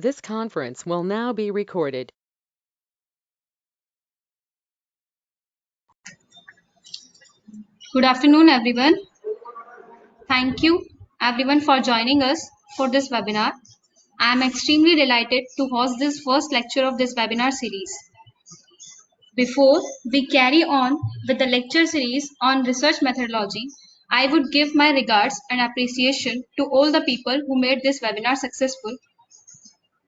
This conference will now be recorded. Good afternoon, everyone. Thank you, everyone, for joining us for this webinar. I am extremely delighted to host this first lecture of this webinar series. Before we carry on with the lecture series on research methodology, I would give my regards and appreciation to all the people who made this webinar successful.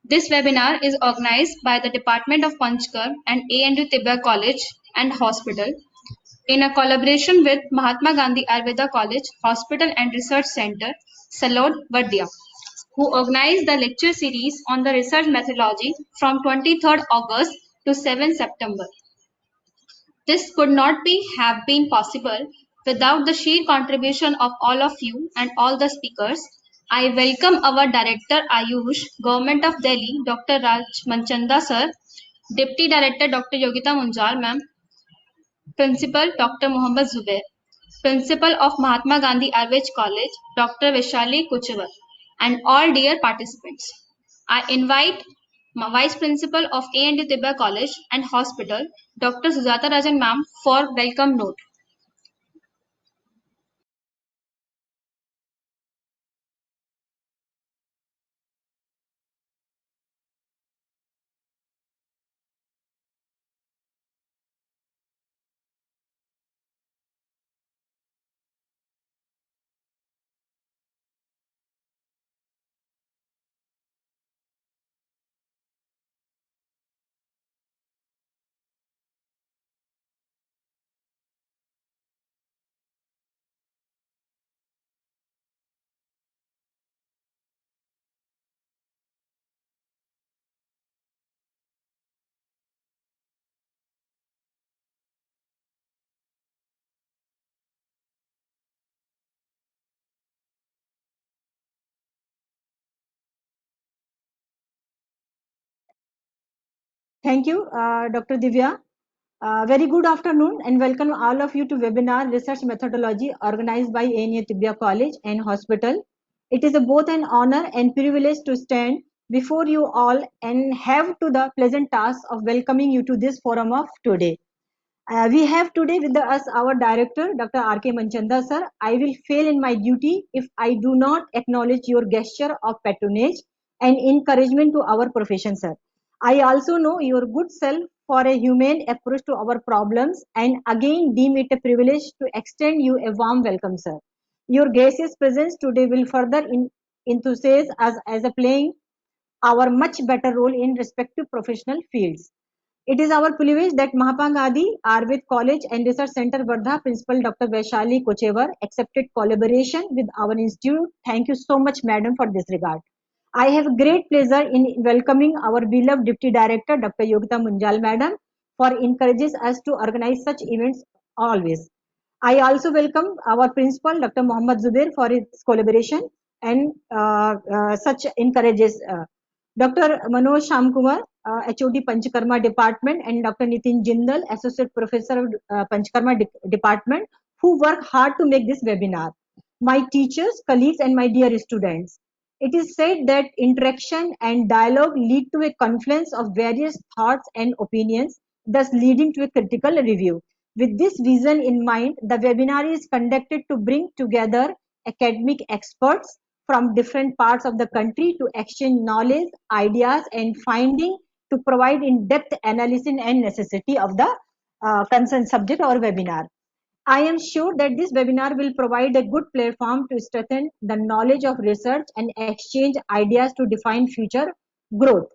This webinar is organized by the Department of Panchkar and ANU Tibia College and Hospital in a collaboration with Mahatma Gandhi Ayurveda College, Hospital and Research Center, Salod, Vadya, who organized the lecture series on the research methodology from 23rd August to 7 September. This could not have been possible without the sheer contribution of all of you and all the speakers. I welcome our Director Ayush, Government of Delhi, Dr. Raj Manchanda sir, Deputy Director Dr. Yogita Munjal ma'am, Principal Dr. Mohammad Zubair, Principal of Mahatma Gandhi Ayurveda College, Dr. Vishali Kuchevar, and all dear participants. I invite Vice Principal of A&D Tibia College and Hospital, Dr. Sujata Rajan ma'am, for welcome note. Thank you, Dr. Divya. Very good afternoon and welcome all of you to webinar Research Methodology organized by ANU Tibia College and Hospital. It is both an honor and privilege to stand before you all and have to the pleasant task of welcoming you to this forum of today. We have today with us our director, Dr. R.K. Manchanda sir. I will fail in my duty if I do not acknowledge your gesture of patronage and encouragement to our profession, sir. I also know your good self for a humane approach to our problems and again deem it a privilege to extend you a warm welcome, sir. Your gracious presence today will further enthusiasm us as a playing our much better role in respective professional fields. It is our privilege that Mahatma Gandhi Ayurveda College and Research Center Vardha Principal Dr. Vaishali Kochevar accepted collaboration with our institute. Thank you so much, madam, for this regard. I have great pleasure in welcoming our beloved Deputy Director Dr. Yogita Munjal madam for encourages us to organize such events always. I also welcome our principal Dr. Mohammad Zubair for his collaboration and such encourages. Dr. Manoj Shamkumar, HOD Panchakarma Department, and Dr. Nitin Jindal, Associate Professor of Panchakarma Department, who work hard to make this webinar. My teachers, colleagues, and my dear students. It is said that interaction and dialogue lead to a confluence of various thoughts and opinions, thus leading to a critical review. With this vision in mind, the webinar is conducted to bring together academic experts from different parts of the country to exchange knowledge, ideas, and finding to provide in-depth analysis and necessity of the concerned subject or webinar. I am sure that this webinar will provide a good platform to strengthen the knowledge of research and exchange ideas to define future growth.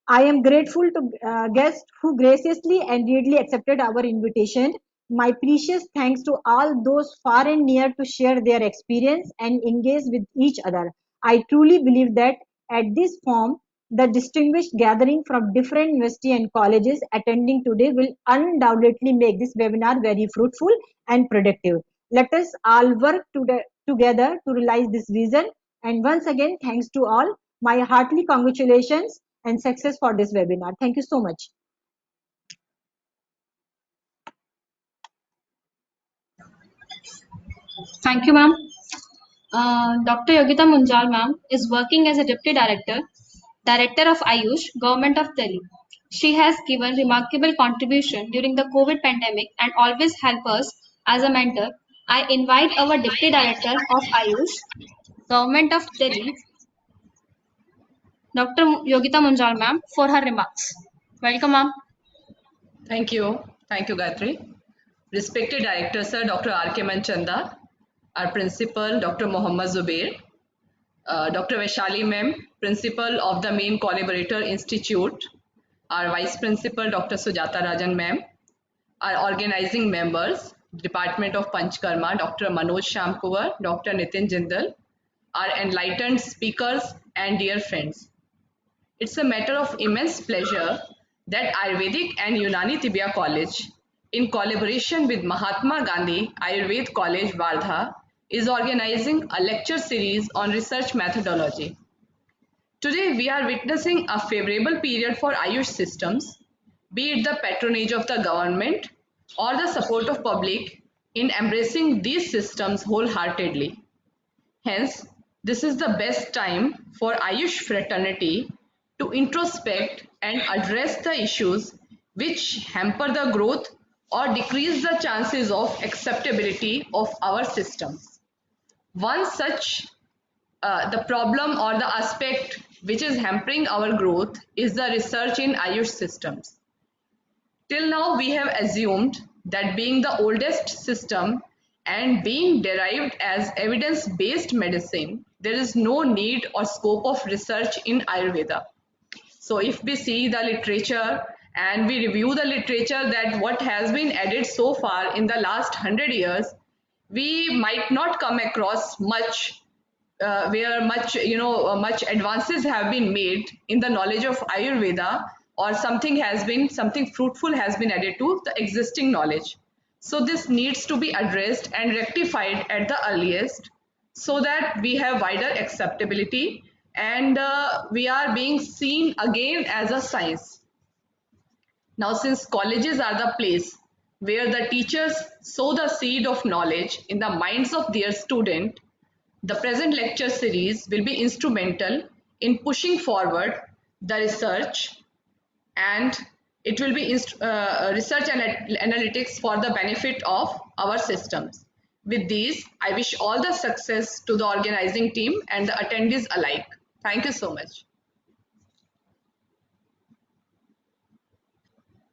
I am grateful to guests who graciously and readily accepted our invitation. My precious thanks to all those far and near to share their experience and engage with each other. I truly believe that at this forum, the distinguished gathering from different universities and colleges attending today will undoubtedly make this webinar very fruitful and productive. Let us all work together to realize this vision. And once again, thanks to all. My heartily congratulations and success for this webinar. Thank you so much. Thank you, ma'am. Dr. Yogita Munjal ma'am is working as a Deputy Director, Director of Ayush, Government of Delhi. She has given remarkable contribution during the COVID pandemic and always help us as a mentor. I invite our Deputy Director of Ayush, Government of Delhi, Dr. Yogita Munjal ma'am, for her remarks. Welcome, ma'am. Thank you. Thank you, Gayatri. Respected Director Sir Dr. R.K. Manchanda, our Principal Dr. Mohammad Zubair, Dr. Vaishali Ma'am, Principal of the Main Collaborator Institute, our Vice Principal Dr. Sujata Rajan Ma'am, our organizing members, Department of Panchkarma, Dr. Manoj Shamkuvar, Dr. Nitin Jindal, our enlightened speakers and dear friends. It's a matter of immense pleasure that Ayurvedic and Unani Tibia College, in collaboration with Mahatma Gandhi Ayurved College, Wardha, is organizing a lecture series on research methodology. Today, we are witnessing a favorable period for Ayush systems, be it the patronage of the government or the support of public in embracing these systems wholeheartedly. Hence, this is the best time for Ayush fraternity to introspect and address the issues which hamper the growth or decrease the chances of acceptability of our systems. One such the problem or the aspect which is hampering our growth is the research in Ayush systems. Till now, we have assumed that being the oldest system and being derived as evidence-based medicine, there is no need or scope of research in Ayurveda. So if we see the literature and we review the literature that what has been added so far in the last 100 years, we might not come across much where much advances have been made in the knowledge of Ayurveda, or something fruitful has been added to the existing knowledge. So this needs to be addressed and rectified at the earliest so that we have wider acceptability and we are being seen again as a science. Now, since colleges are the place where the teachers sow the seed of knowledge in the minds of their student, the present lecture series will be instrumental in pushing forward the research, and it will be research and analytics for the benefit of our systems. With these, I wish all the success to the organizing team and the attendees alike. Thank you so much.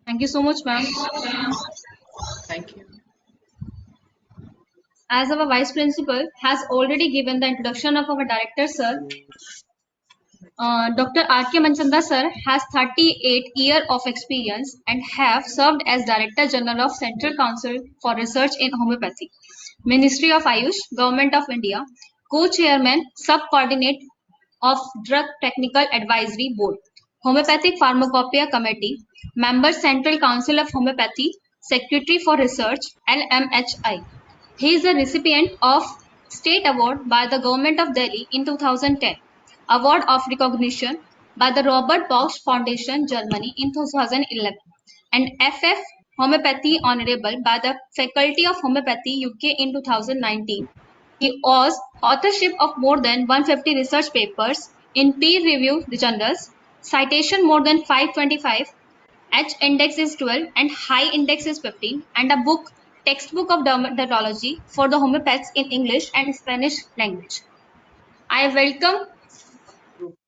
Thank you so much, ma'am. Thank you. As our Vice Principal has already given the introduction of our Director, sir, Dr. R.K. Manchanda sir has 38 years of experience and have served as Director General of Central Council for Research in Homeopathy, Ministry of Ayush, Government of India, Co-Chairman, Sub-Coordinate of Drug Technical Advisory Board, Homeopathic Pharmacopoeia Committee, Member Central Council of Homeopathy, Secretary for Research, LMHI. He is a recipient of State Award by the Government of Delhi in 2010, Award of Recognition by the Robert Bosch Foundation, Germany in 2011, and FF Homeopathy Honorable by the Faculty of Homeopathy, UK in 2019. He was authorship of more than 150 research papers in peer-reviewed journals, citation more than 525, H index is 12 and high index is 15, and a book textbook of dermatology for the homeopaths in English and Spanish language. I welcome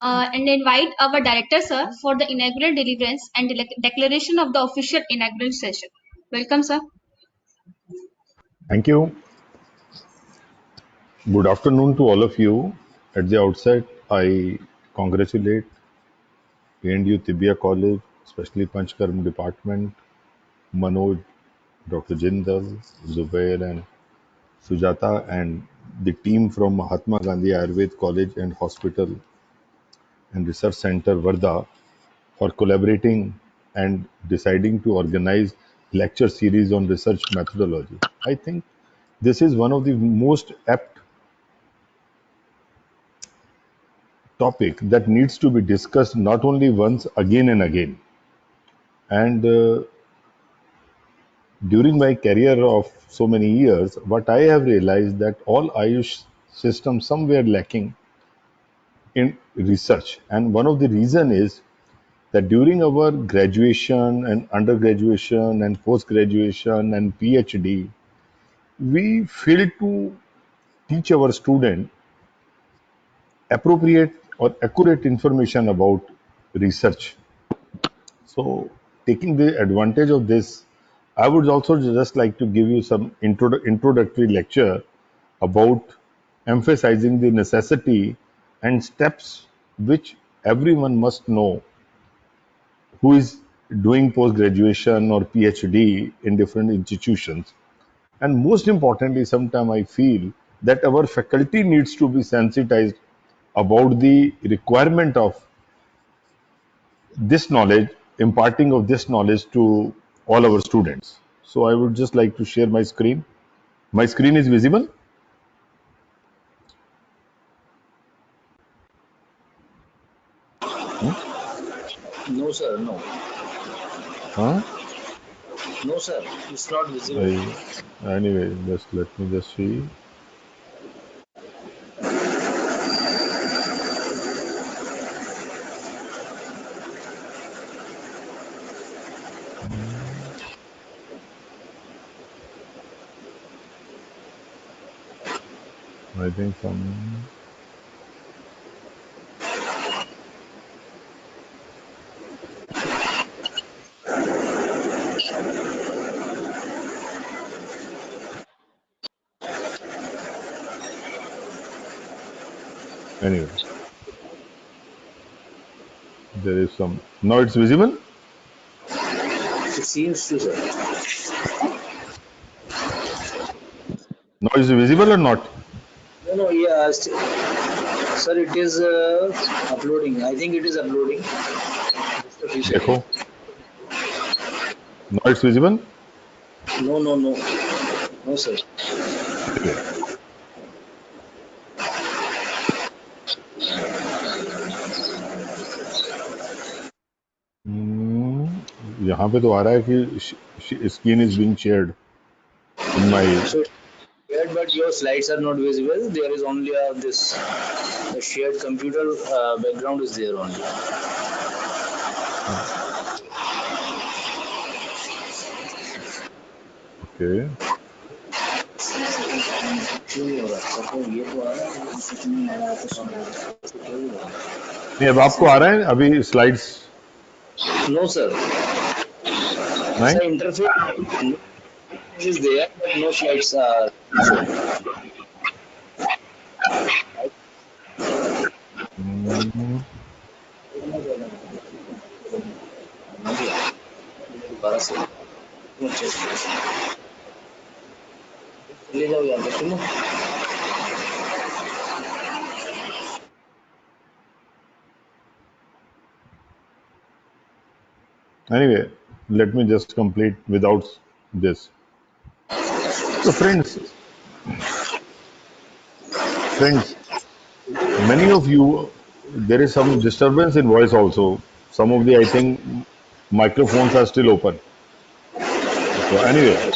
and invite our director sir for the inaugural deliverance and declaration of the official inaugural session. Welcome, sir. Thank you. Good afternoon to all of you. At the outset, I congratulate ANU Tibia College, especially Panchkarma Department, Manoj, Dr. Jindal, Zubair and Sujata, and the team from Mahatma Gandhi Ayurved College and Hospital and Research Center, Wardha, for collaborating and deciding to organize lecture series on research methodology. I think this is one of the most apt topic that needs to be discussed not only once, again and again. And during my career of so many years, what I have realized that all Ayush systems somewhere lacking in research. And one of the reason is that during our graduation and undergraduation and post graduation and PhD, we fail to teach our student appropriate or accurate information about research. So, taking the advantage of this, I would also just like to give you some introductory lecture about emphasizing the necessity and steps which everyone must know who is doing post graduation or PhD in different institutions. And most importantly, sometimes I feel that our faculty needs to be sensitized about the requirement of this knowledge, imparting of this knowledge to all our students. So I would just like to share my screen. My screen is visible? No, sir. No. Huh? No, sir. It's not visible. Anyway, just let me just see. I think some. Anyway, there is some. Now it's visible? It seems to, sir. Now is it visible or not? No, no, yeah. Sir, it is uploading. I think it is uploading. Just a few देखो. seconds. Now it's visible? No, no, no. No, sir. Anyway. यहाँ पे तो आ रहा है कि screen is being shared in my. So, shared, but your slides are not visible. There is only this shared computer background is there only. Okay. नहीं अब आपको आ रहा है अभी स्लाइड्स? No, sir. नहीं? Sir, interface is there, but no slides are shown. ले जाओ यार सुनो. Anyway, let me just complete without this. So friends, many of you, there is some disturbance in voice also. Some of the, I think, microphones are still open. So anyway,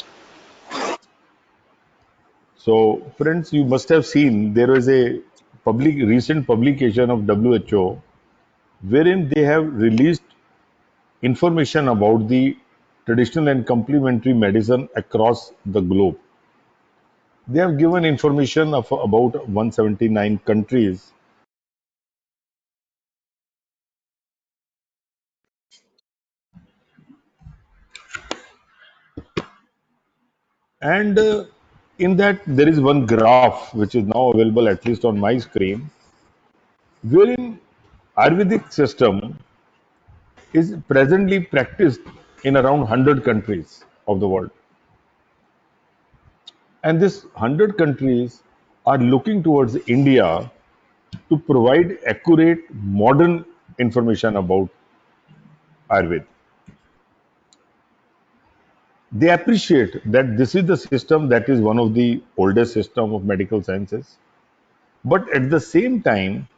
so friends, you must have seen there is a recent publication of WHO wherein they have released information about the traditional and complementary medicine across the globe. They have given information of about 179 countries. And in that, there is one graph which is now available at least on my screen, wherein Ayurvedic system is presently practiced in around 100 countries of the world. And this 100 countries are looking towards India to provide accurate, modern information about Ayurveda. They appreciate that this is the system that is one of the oldest system of medical sciences, but at the same time,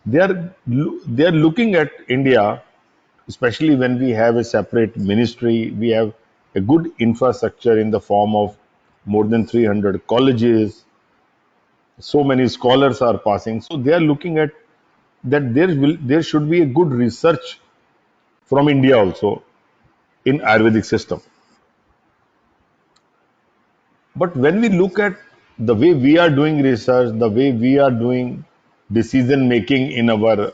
they are looking at India, especially when we have a separate ministry, we have a good infrastructure in the form of more than 300 colleges, so many scholars are passing. So they are looking at that there should be a good research from India also in Ayurvedic system. But when we look at the way we are doing research, the way we are doing decision making in our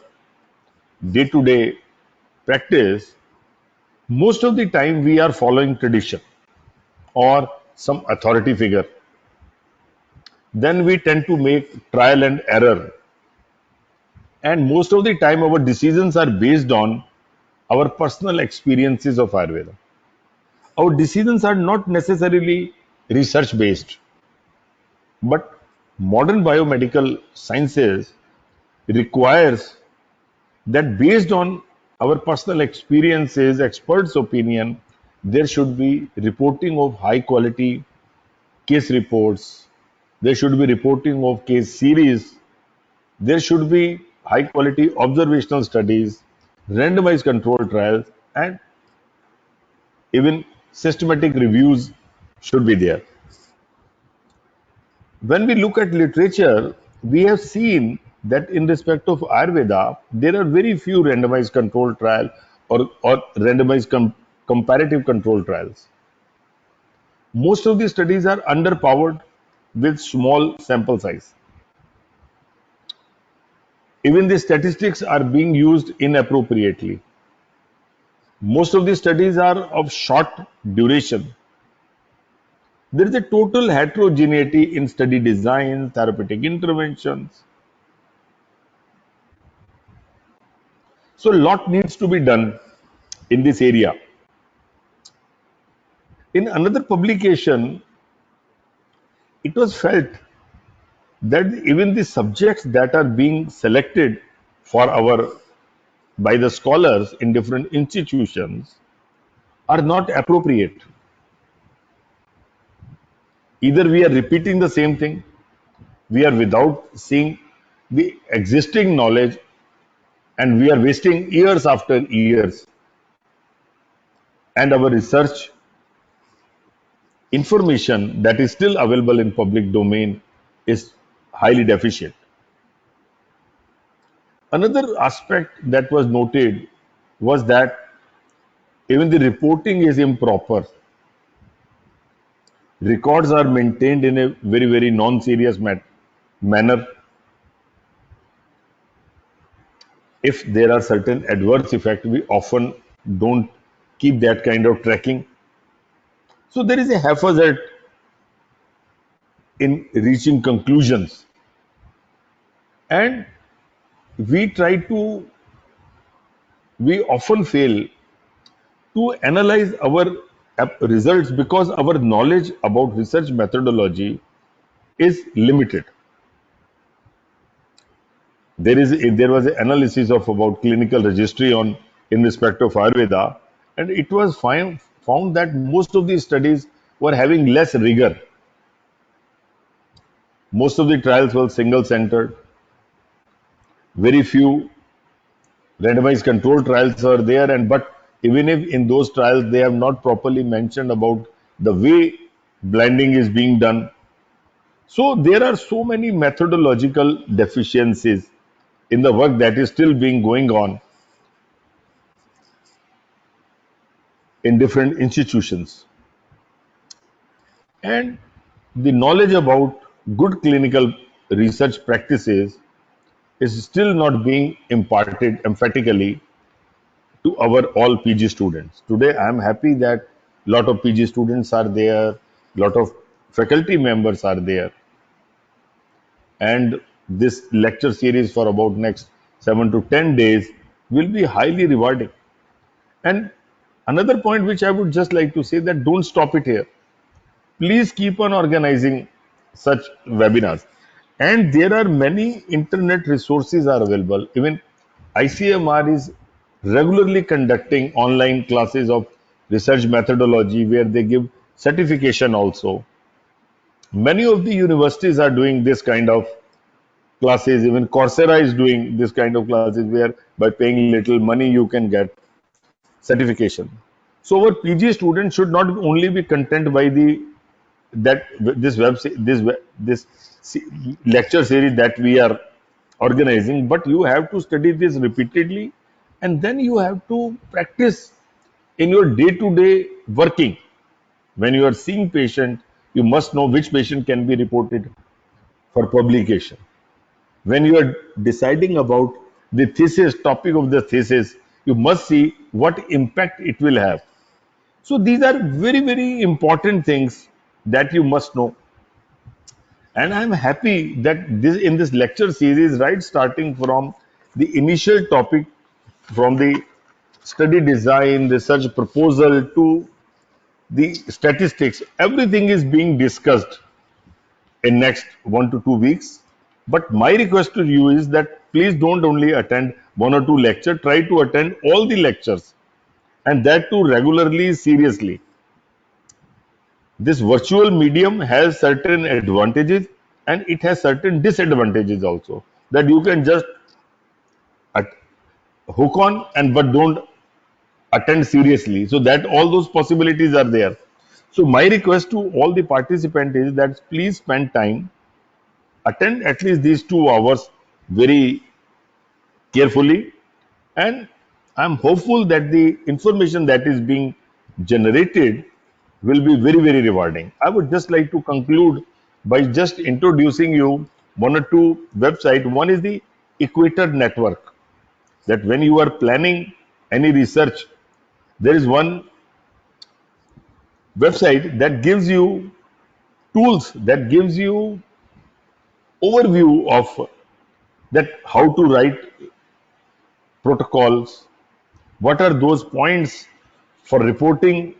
day to day practice, most of the time we are following tradition or some authority figure. Then we tend to make trial and error. And most of the time our decisions are based on our personal experiences of Ayurveda. Our decisions are not necessarily research based, but modern biomedical sciences requires that based on our personal experiences, experts' opinion, there should be reporting of high quality case reports, there should be reporting of case series, there should be high quality observational studies, randomized control trials, and even systematic reviews should be there. When we look at literature, we have seen that in respect of Ayurveda, there are very few randomized control trial or randomized comparative control trials. Most of the studies are underpowered with small sample size. Even the statistics are being used inappropriately. Most of the studies are of short duration. There is a total heterogeneity in study design, therapeutic interventions. So, a lot needs to be done in this area. In another publication, it was felt that even the subjects that are being selected for our by the scholars in different institutions are not appropriate. Either we are repeating the same thing, we are without seeing the existing knowledge, and we are wasting years after years, and our research information that is still available in public domain is highly deficient. Another aspect that was noted was that even the reporting is improper. Records are maintained in a very non-serious manner. If there are certain adverse effects, we often don't keep that kind of tracking. So there is a haphazard in reaching conclusions, and we try to we often fail to analyze our results because our knowledge about research methodology is limited. There was an analysis of about clinical registry on in respect of Ayurveda, and it was found that most of these studies were having less rigor. Most of the trials were single centered. Very few randomized control trials are there, and but even if in those trials they have not properly mentioned about the way blinding is being done. So there are so many methodological deficiencies in the work that is still being going on in different institutions, and the knowledge about good clinical research practices is still not being imparted emphatically to our all PG students. Today, I am happy that lot of PG students are there, lot of faculty members are there, and this lecture series for about next 7 to 10 days will be highly rewarding. And another point which I would just like to say that don't stop it here. Please keep on organizing such webinars. And there are many internet resources are available. Even ICMR is regularly conducting online classes of research methodology where they give certification also. Many of the universities are doing this kind of classes. Even Coursera is doing this kind of classes where by paying little money you can get certification. So our PG students should not only be content by the that this lecture series that we are organizing, but you have to study this repeatedly, and then you have to practice in your day-to-day working. When you are seeing patient, you must know which patient can be reported for publication. When you are deciding about the thesis, topic of the thesis, you must see what impact it will have. So these are very, very important things that you must know. And I'm happy that this in this lecture series, right, starting from the initial topic, from the study design, research proposal to the statistics, everything is being discussed in next 1 to 2 weeks. But my request to you is that please don't only attend one or two lectures, try to attend all the lectures, and that too regularly, seriously. This virtual medium has certain advantages and it has certain disadvantages also, that you can just at- hook on and but don't attend seriously, so that all those possibilities are there. So my request to all the participants is that please spend time, attend at least these 2 hours very carefully, and I'm hopeful that the information that is being generated will be very, very rewarding. I would just like to conclude by just introducing you one or two websites. One is the Equator Network, that when you are planning any research, there is one website that gives you tools, that gives you overview of that how to write protocols, what are those points for reporting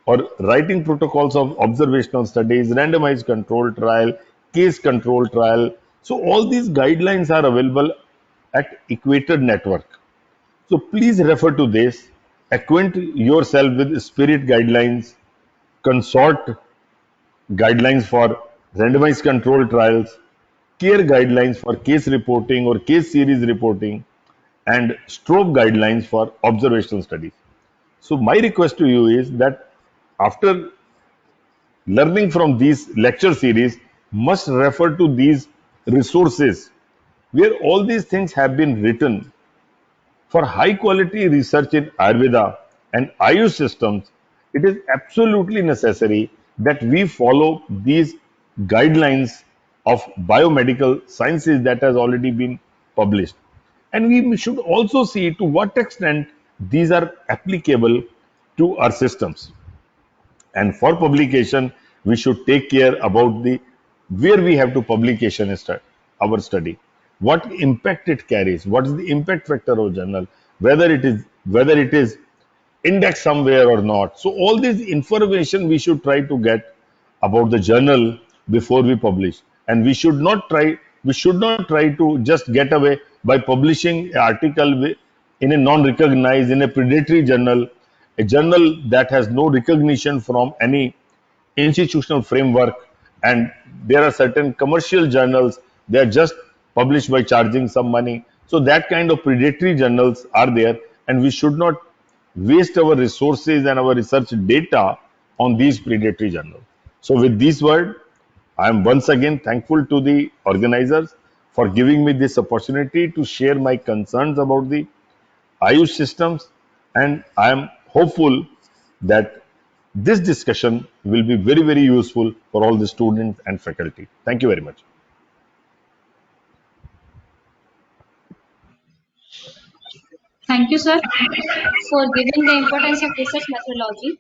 or writing protocols of observational studies, randomized control trial, case control trial. So all these guidelines are available at Equator Network. So please refer to this, acquaint yourself with spirit guidelines, consort guidelines for randomized control trials, care guidelines for case reporting or case series reporting, and stroke guidelines for observational studies. So my request to you is that after learning from these lecture series, must refer to these resources where all these things have been written. For high quality research in Ayurveda and Ayush systems, it is absolutely necessary that we follow these guidelines of biomedical sciences that has already been published. And we should also see to what extent these are applicable to our systems. And for publication, we should take care about the where we have to publication our study, what impact it carries, what is the impact factor of journal, whether it is index somewhere or not. So all this information we should try to get about the journal before we publish, and we should not try to just get away by publishing an article in a non-recognized, in a predatory journal, a journal that has no recognition from any institutional framework, and there are certain commercial journals, they are just published by charging some money. So that kind of predatory journals are there, and we should not waste our resources and our research data on these predatory journals. So with these words, I am once again thankful to the organizers for giving me this opportunity to share my concerns about the Ayush systems, and I am hopeful that this discussion will be very, very useful for all the students and faculty. Thank you very much. Thank you, sir, for giving the importance of research methodology.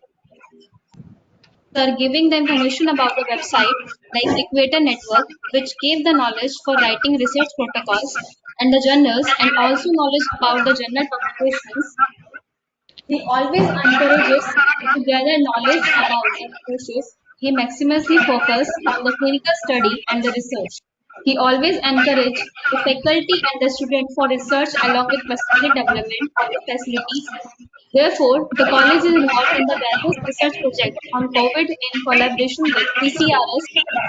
Sir, giving the information about the website like Equator Network, which gave the knowledge for writing research protocols and the journals, and also knowledge about the journal publications. He always encourages to gather knowledge about the process. He maximously focuses on the clinical study and the research. He always encourages the faculty and the student for research along with facility development of the facilities. Therefore, the college is involved in the various research projects on COVID in collaboration with CCRS,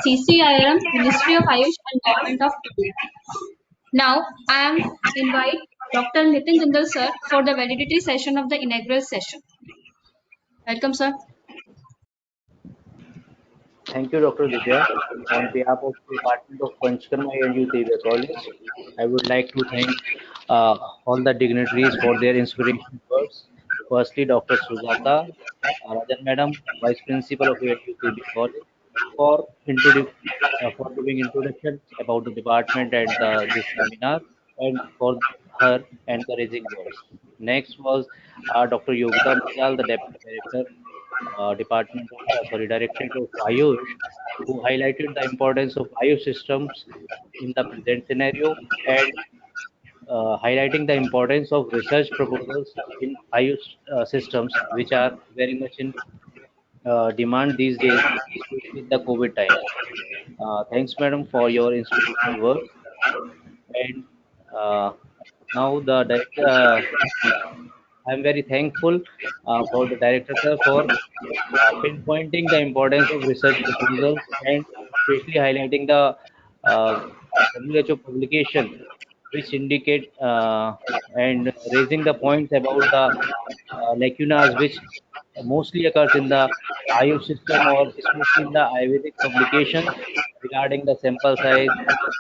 CCIRM, Ministry of Ayush, and Government of India. Now, I am invite Dr. Nitin Jindal sir for the validity session of the inaugural session. Welcome, sir. Thank you, Dr. Divya. On behalf of the Department of Panchkarma ANU Divya College, I would like to thank all the dignitaries for their inspirational words. Firstly, Dr. Sujata Rajan Madam, Vice Principal of ANU Divya College, for for giving introductions about the department and this seminar, and for her encouraging words. Next was Dr. Yogita Manjal, the Deputy Director Directorate of Ayush, who highlighted the importance of Ayush systems in the present scenario and highlighting the importance of research proposals in Ayush systems, which are very much in demand these days, especially in the COVID times. Thanks, madam, for your inspirational words. And uh, now the director, I'm very thankful for the director sir for pinpointing the importance of research proposals and especially highlighting the uh, WHO publication which indicate and raising the points about the lacunas which mostly occurs in the IU system or especially in the Ayurvedic publications regarding the sample size,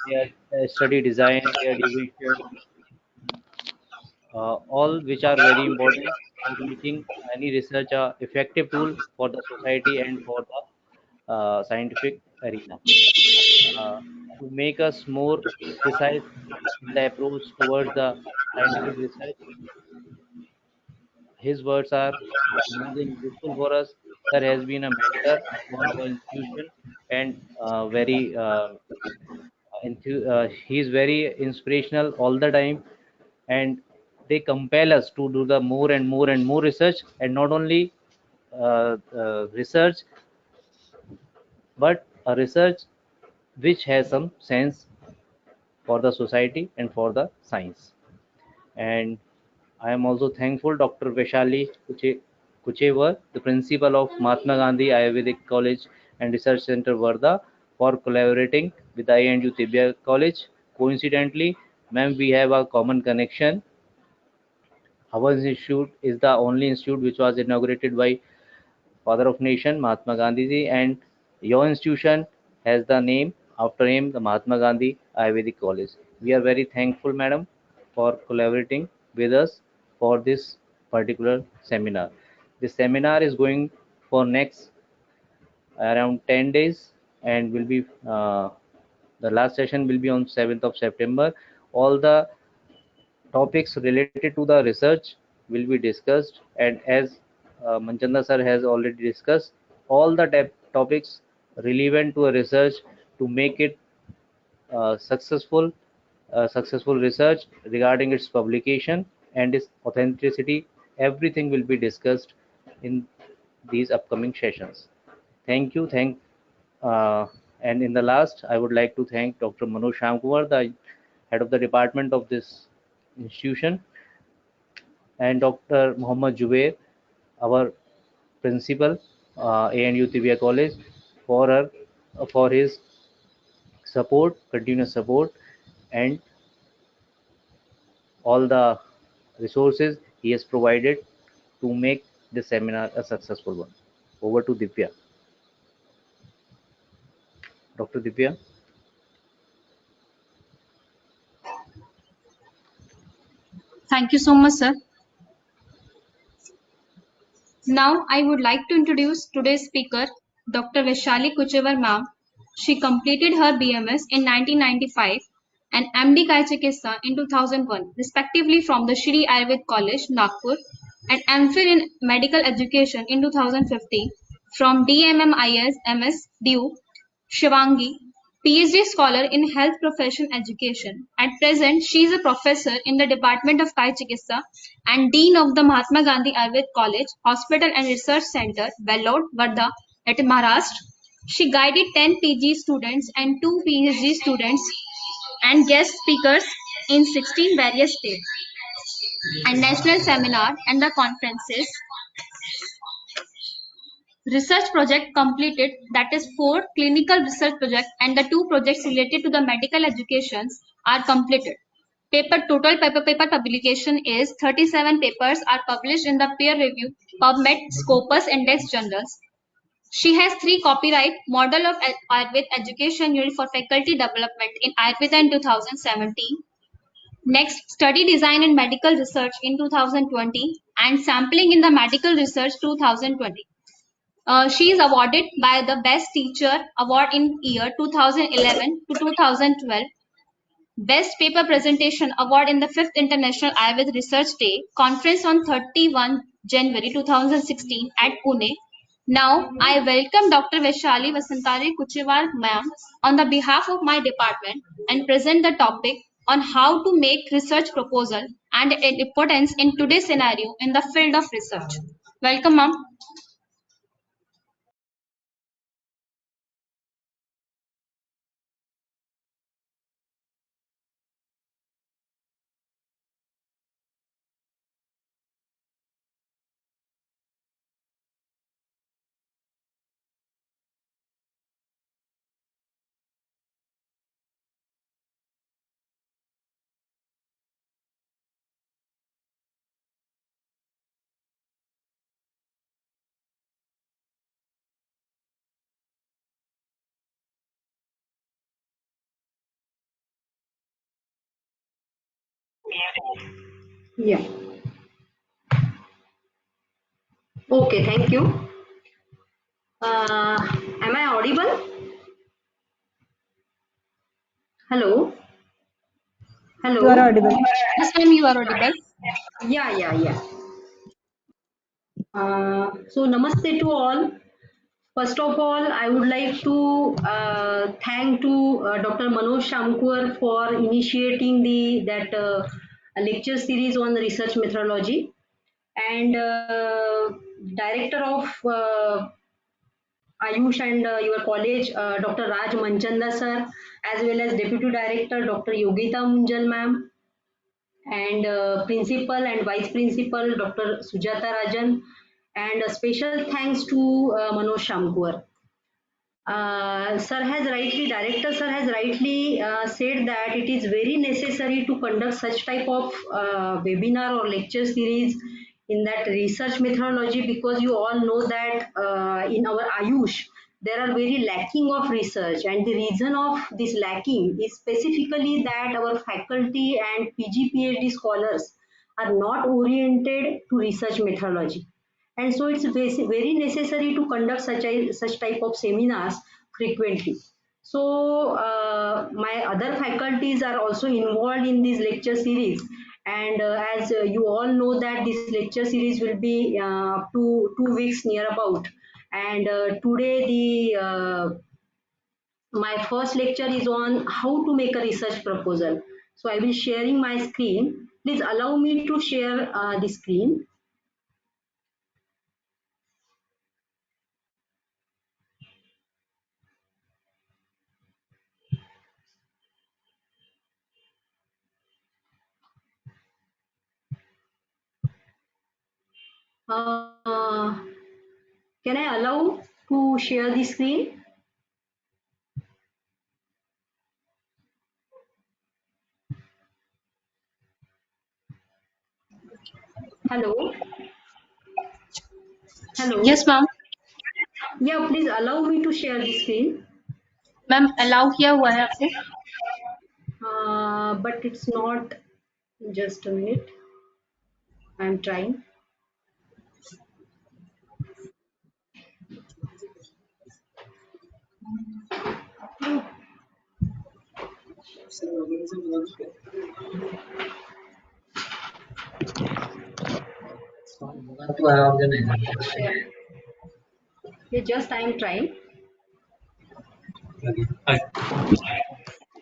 their study design, their duration, all which are very important for making any research a effective tool for the society and for the scientific arena. Uh, to make us more precise in the approach towards the scientific research, his words are amazing, useful for us. Sir has been a mentor for our institution and very he is very inspirational all the time, and they compel us to do the more and more and more research, and not only research but a research which has some sense for the society and for the science. And I am also thankful Dr. Vaishali Kuchevar, the principal of Mahatma Gandhi Ayurvedic College and Research Center Varda, for collaborating with INU Tibia College. Coincidentally, ma'am, we have a common connection. Our institute is the only institute which was inaugurated by Father of Nation Mahatma Gandhi ji, and your institution has the name after him, the Mahatma Gandhi Ayurvedic College. We are very thankful, madam, for collaborating with us for this particular seminar. This seminar is going for next around 10 days and will be the last session will be on 7th of September. All the topics related to the research will be discussed, and as Manchanda sir has already discussed, all the topics relevant to a research to make it successful research regarding its publication and its authenticity, everything will be discussed in these upcoming sessions. Thank you. Uh, and in the last, I would like to thank Dr. Manoj Shamkumar, the head of the department of this institution, and Dr. Muhammad Jubair, our principal, ANU Tibia College, for his support, continuous support, and all the resources he has provided to make this seminar a successful one. Over to Divya. Dr. Divya. Thank you so much, sir. Now I would like to introduce today's speaker, Dr. Vaishali Kuchevar ma'am. She completed her BMS in 1995 and MD Kai Chikitsa in 2001, respectively from the Shri Ayurved College, Nagpur, and MPhil in Medical Education in 2015 from DMMIS MS DU, Shivangi, PhD scholar in Health Profession Education. At present, she is a professor in the Department of Kai Chikitsa and Dean of the Mahatma Gandhi Ayurved College, Hospital and Research Center, Vellore, Wardha, at Maharashtra. She guided 10 PG students and 2 PhD students and guest speakers in 16 various states and national seminar and the conferences. Research project completed, that is 4 clinical research projects and the 2 projects related to the medical educations are completed. Total paper publication is 37 papers are published in the peer review PubMed Scopus Index journals. She has 3 copyright Model of Ayurveda Education Unit for Faculty Development in Ayurveda in 2017. Next, Study Design and Medical Research in 2020 and Sampling in the Medical Research 2020. She is awarded by the Best Teacher Award in year 2011 to 2012. Best Paper Presentation Award in the 5th International Ayurveda Research Day Conference on 31 January 2016 at Pune. Now, I welcome Dr. Vaishali Vasantari Kuchewal ma'am on the behalf of my department and present the topic on how to make research proposal and its importance in today's scenario in the field of research. Welcome, ma'am. Yeah. Okay, thank you. Am I audible? Hello? You are Hello? audible. Yes, ma'am, you are audible. Yeah. So, namaste to all. First of all, I would like to thank to Dr. Manoj Shamkur for initiating that lecture series on research methodology, and director of Ayush and your college, Dr. Raj Manchanda sir, as well as Deputy Director Dr. Yogita Munjal ma'am, and Principal and Vice Principal Dr. Sujata Rajan, and a special thanks to Manoj Shamkur. Director sir has rightly said that it is very necessary to conduct such type of webinar or lecture series in that research methodology, because you all know that in our Ayush there are very lacking of research, and the reason of this lacking is specifically that our faculty and PG PhD scholars are not oriented to research methodology, and so it's very necessary to conduct such type of seminars frequently. So my other faculties are also involved in this lecture series, and as you all know that this lecture series will be up to 2 weeks near about, and today the my first lecture is on how to make a research proposal. So I will sharing my screen. Please allow me to share the screen. Uh, can I allow to share the screen? Hello? Hello? Yes, ma'am. Yeah, please allow me to share the screen. Ma'am, allow किया हुआ है आपको? But it's not. Just a minute. I'm trying. Yeah, just I'm trying.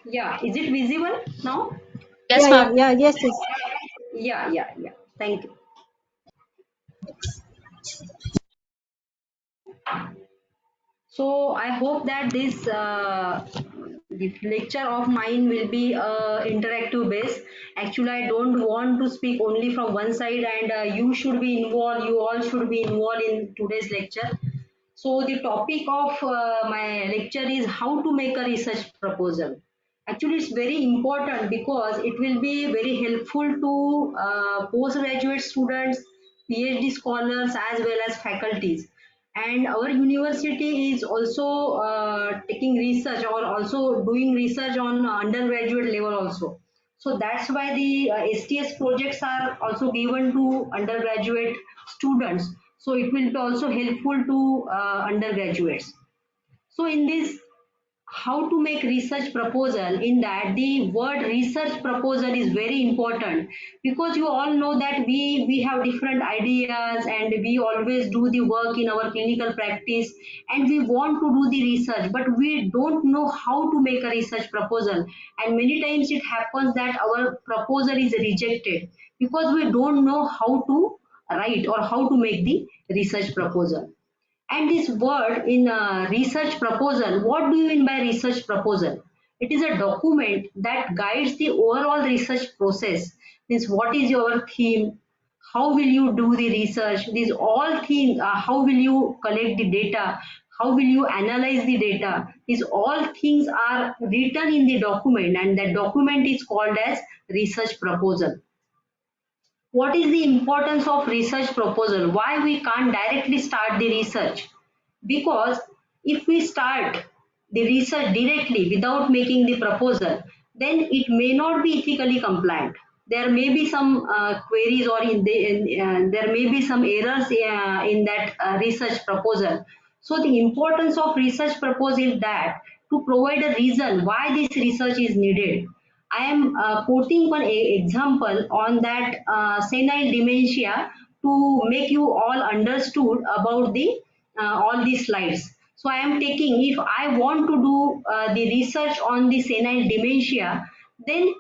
Yeah, is it visible now? Yes, ma'am. Yes. Yeah. Thank you. So I hope that this lecture of mine will be interactive based. Actually, I don't want to speak only from one side, and you should be involved. You all should be involved in today's lecture. So the topic of my lecture is how to make a research proposal. Actually, it's very important because it will be very helpful to postgraduate students, PhD scholars, as well as faculties. and our university is also taking research or also doing research on undergraduate level also. So that's why the STS projects are also given to undergraduate students. So it will be also helpful to undergraduates. So in this, how to make research proposal, in that the word research proposal is very important, because you all know that we have different ideas and we always do the work in our clinical practice, and we want to do the research, but we don't know how to make a research proposal, and many times it happens that our proposal is rejected because we don't know how to write or how to make the research proposal. And this word in research proposal, what do you mean by research proposal? It is a document that guides the overall research process. Means what is your theme? How will you do the research? These all things, how will you collect the data? How will you analyze the data? These all things are written in the document, and that document is called as research proposal. What is the importance of research proposal? Why we can't directly start the research? Because if we start the research directly without making the proposal, then it may not be ethically compliant. There may be some queries, or there may be some errors in that research proposal. So the importance of research proposal is that to provide a reason why this research is needed. I am quoting one example on that senile dementia to make you all understood about the all these slides. So I am taking, if I want to do the research on the senile dementia, then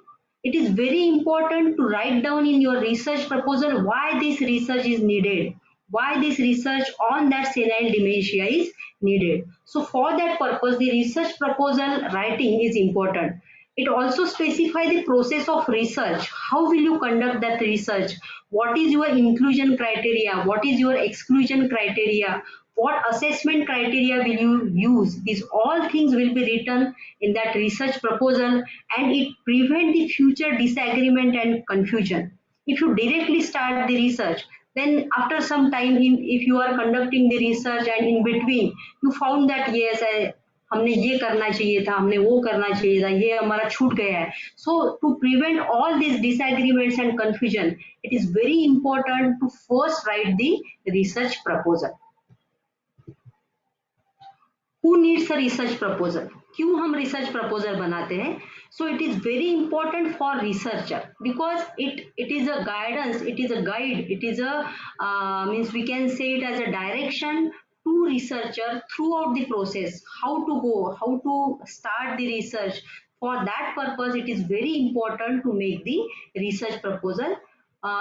it is very important to write down in your research proposal why this research is needed, why this research on that senile dementia is needed. So for that purpose, the research proposal writing is important. It also specifies the process of research. How will you conduct that research? What is your inclusion criteria? What is your exclusion criteria? What assessment criteria will you use? These all things will be written in that research proposal, and it prevents the future disagreement and confusion. If you directly start the research, then after some time, if you are conducting the research and in between you found that yes, हमने ये करना चाहिए था, हमने वो करना चाहिए था, ये हमारा छूट गया है. So to prevent all these disagreements and confusion, it is very important to first write the research proposal. Who needs a research proposal? क्यों हम research proposal बनाते हैं? So it is very important for researcher, because it is a guidance, it is a guide, it is a means we can say it as a direction to researcher throughout the process, how to go, how to start the research. For that purpose, it is very important to make the research proposal.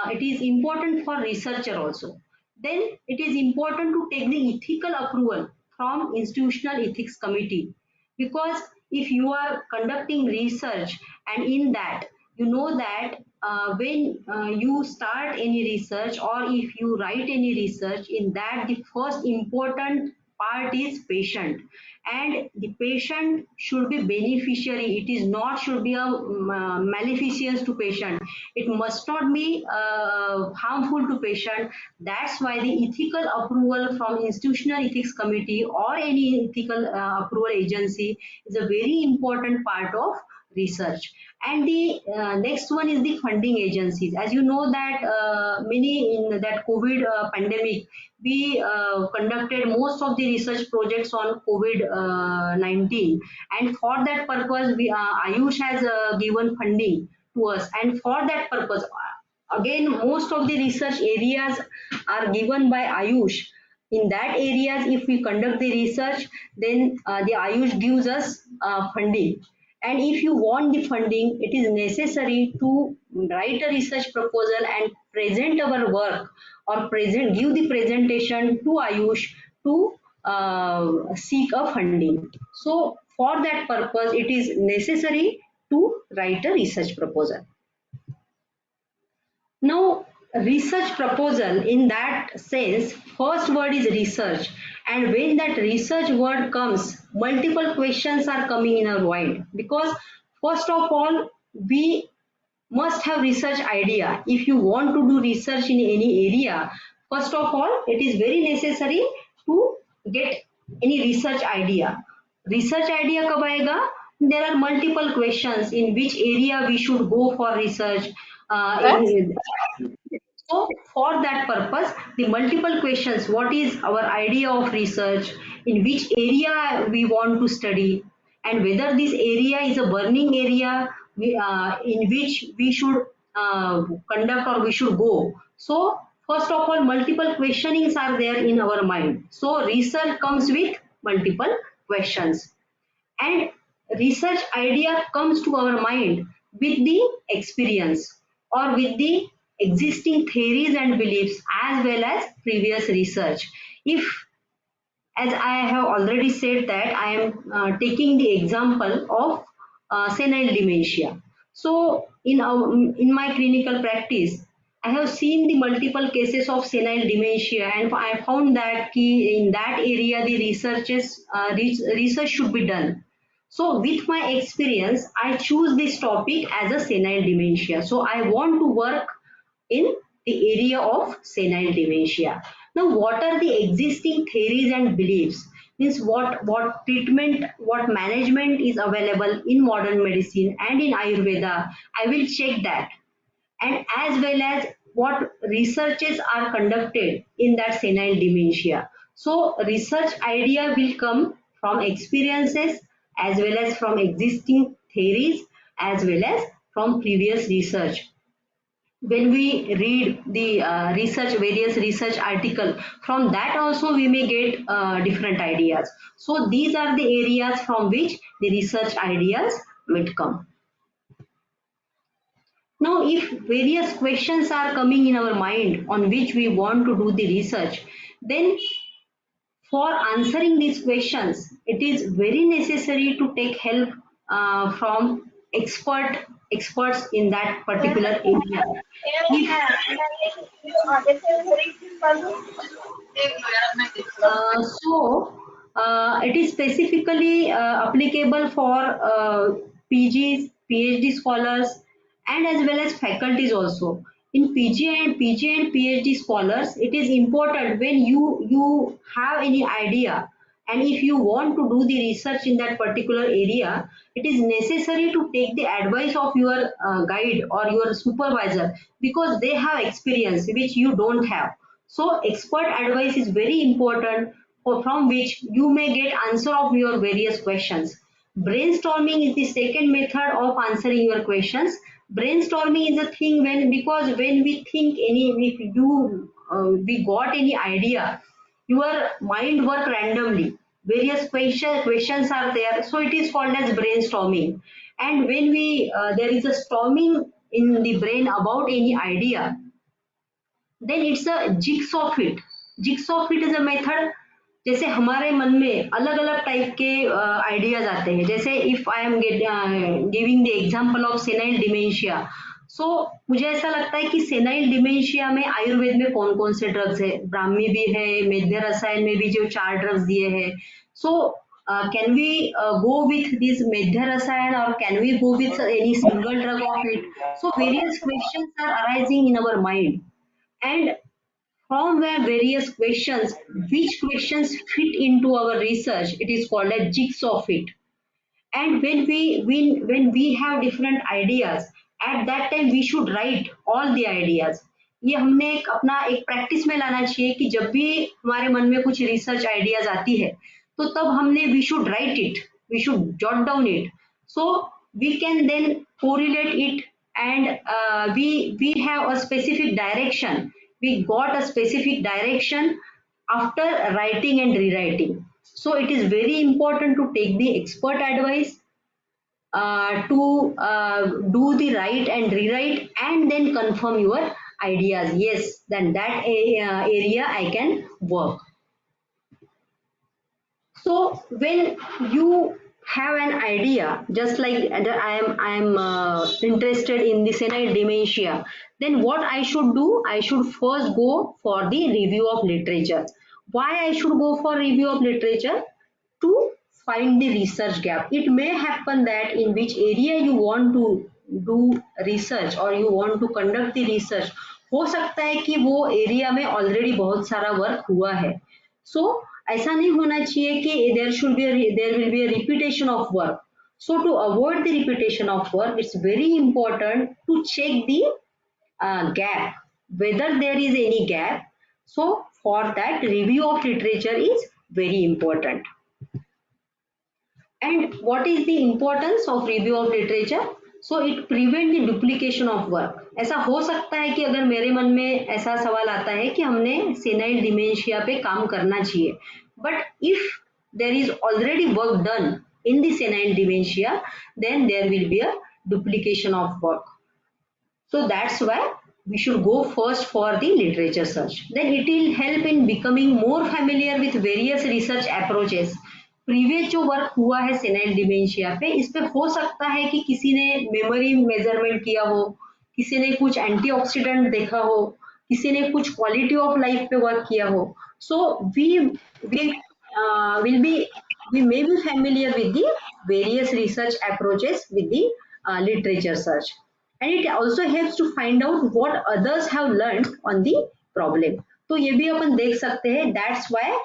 It is important for researcher also. Then it is important to take the ethical approval from institutional ethics committee, because if you are conducting research, and in that you know that when you start any research or if you write any research, in that the first important part is patient, and the patient should be beneficiary. It is not should be a maleficence to patient. It must not be harmful to patient. That's why the ethical approval from institutional ethics committee or any ethical approval agency is a very important part of research. And the next one is the funding agencies. As you know that many in that COVID pandemic, we conducted most of the research projects on COVID-19, and for that purpose, Ayush has given funding to us, and for that purpose, again, most of the research areas are given by Ayush. In that areas, if we conduct the research, then the Ayush gives us funding. And if you want the funding, it is necessary to write a research proposal and present our work, or give the presentation to Ayush to seek a funding. So for that purpose, it is necessary to write a research proposal. Now, research proposal in that sense, first word is research, and when that research word comes, multiple questions are coming in our mind, because first of all, we must have research idea. If you want to do research in any area, first of all, it is very necessary to get any research idea. Research idea कब आएगा? There are multiple questions in which area we should go for research. So for that purpose, the multiple questions, what is our idea of research, in which area we want to study, and whether this area is a burning area in which we should conduct or we should go. So first of all, multiple questionings are there in our mind. So research comes with multiple questions, and research idea comes to our mind with the experience or with the existing theories and beliefs as well as previous research. If, as I have already said, that I am taking the example of senile dementia. So in my clinical practice, I have seen the multiple cases of senile dementia, and I found that in that area the research should be done. So with my experience, I choose this topic as a senile dementia. So I want to work in the area of senile dementia. Now, what are the existing theories and beliefs? Means what treatment, what management is available in modern medicine and in Ayurveda. I will check that, and as well as what researches are conducted in that senile dementia. So research idea will come from experiences as well as from existing theories as well as from previous research. When we read the various research article, from that also we may get different ideas. So these are the areas from which the research ideas might come. Now, if various questions are coming in our mind on which we want to do the research, then for answering these questions, it is very necessary to take help from experts in that particular area. It is specifically applicable for PGs, PhD scholars, and as well as faculties also. In PG and PhD scholars, it is important when you have any idea, and if you want to do the research in that particular area, it is necessary to take the advice of your guide or your supervisor, because they have experience which you don't have. So expert advice is very important, from which you may get answer of your various questions. Brainstorming is the second method of answering your questions. Brainstorming is a thing because when we think if you we got any idea, your mind work randomly. Various questions are there, so it is called as brainstorming. And when we there is a storming in the brain about any idea, then it's a jigsaw fit. Jigsaw fit is a method. जैसे हमारे मन में अलग अलग type के ideas आते हैं, जैसे if I am giving the example of senile dementia. So मुझे ऐसा लगता है कि सेनाइल डिमेंशिया में आयुर्वेद में कौन कौन से ड्रग्स है, ब्राह्मी भी है, मेध्य रसायन में भी जो 4 ड्रग्स दिए हैं. सो can we go with this medhya rasayan, or can we go with any single drug of it? So various questions are arising in our mind, and from where various questions, which questions fit into our research, it is called a jigsaw fit. And when we have different ideas, at that time we should write all the ideas. ये हमने अपना एक practice में लाना चाहिए कि जब भी हमारे मन में कुछ रिसर्च आइडियाज आती है, तो तब हमने we should write it, we should jot down it, so we can then correlate it, and we have a specific direction. We got a specific direction after writing and rewriting. So it is very important to take the expert advice, to do the write and rewrite, and then confirm your ideas. Yes, then that area I can work. So when you have an idea, just like I am interested in the senile dementia, then what I should do? I should first go for the review of literature. Why I should go for review of literature? To find the research gap. It may happen that in which area you want to do research or you want to conduct the research, हो सकता है कि वो area में already बहुत सारा work हुआ है. So ऐसा नहीं होना चाहिए कि there will be a repetition of work. So to avoid the repetition of work, it's very important to check the gap, whether there is any gap. So for that, review of literature is very important. And what is the importance of review of literature? So it prevent the duplication of work. ऐसा हो सकता है कि अगर मेरे मन में ऐसा सवाल आता है कि हमने सेनाइल डिमेंशिया पे काम करना चाहिए, but if there is already work done in the senile dementia, then there will be a duplication of work. So that's why we should go first for the literature search. Then it will help in becoming more familiar with various research approaches. Previous जो work हुआ है senile dementia पे, इस पे हो सकता है कि किसी ने मेमोरी मेजरमेंट किया हो, किसी ने कुछ एंटीऑक्सीडेंट देखा हो, किसी ने कुछ क्वालिटी ऑफ लाइफ पे वर्क किया हो. सो we may be familiar with the various research approaches with the literature search. And it also helps to find out what others have learned on the problem. तो ये भी अपन देख सकते हैं. That's why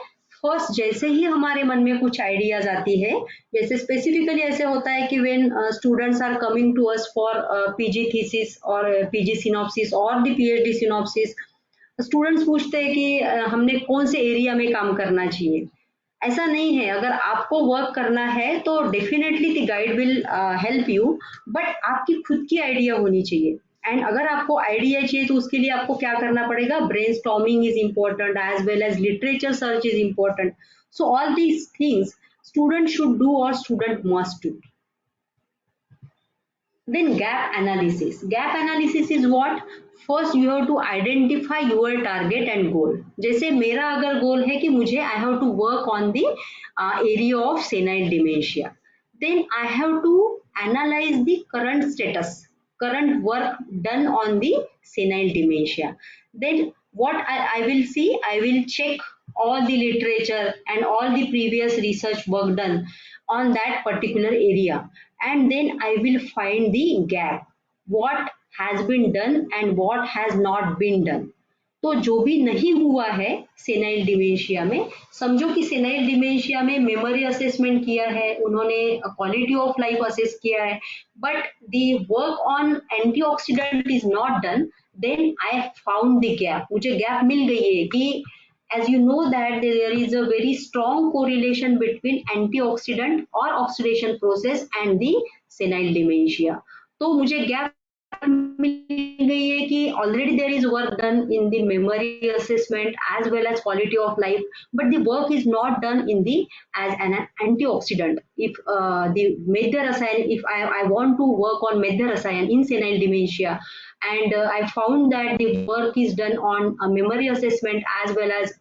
first जैसे ही हमारे मन में कुछ आइडियाज आती है, जैसे स्पेसिफिकली ऐसे होता है कि when students are coming to us for PG thesis और पीजी सिनॉप्सिस और द पीएचडी सिनॉप्सिस, स्टूडेंट्स पूछते हैं कि हमने कौन से एरिया में काम करना चाहिए. ऐसा नहीं है. अगर आपको वर्क करना है तो definitely the guide will help you, but आपकी खुद की आइडिया होनी चाहिए. एंड अगर आपको आइडिया चाहिए तो उसके लिए आपको क्या करना पड़ेगा? Brainstorming is important as well as literature search is important. So all these things student should do और student must do. Then gap analysis. Gap analysis is what? First you have to identify your target and goal. जैसे मेरा अगर गोल है कि मुझे I have to work on the area of senile dementia, then I have to analyze the current status, current work done on the senile dementia. Then what I will see, I will check all the literature and all the previous research work done on that particular area, and then I will find the gap, what has been done and what has not been done. तो जो भी नहीं हुआ है senile dementia में, समझो कि senile dementia में मेमोरी असेसमेंट किया है उन्होंने, क्वालिटी ऑफ लाइफ असेस किया है, but the work on antioxidant is not done, then I found the gap. मुझे गैप मिल गई है कि as you know that there is a very strong correlation between antioxidant or oxidation process and the senile dementia. तो मुझे gap मिल गई है कि already there is work done in the memory assessment as well as quality of life, but the work is not done in the as an antioxidant. If the methotrexate, if I want to work on methotrexate in senile dementia, and I found that the work is done on a memory assessment as well as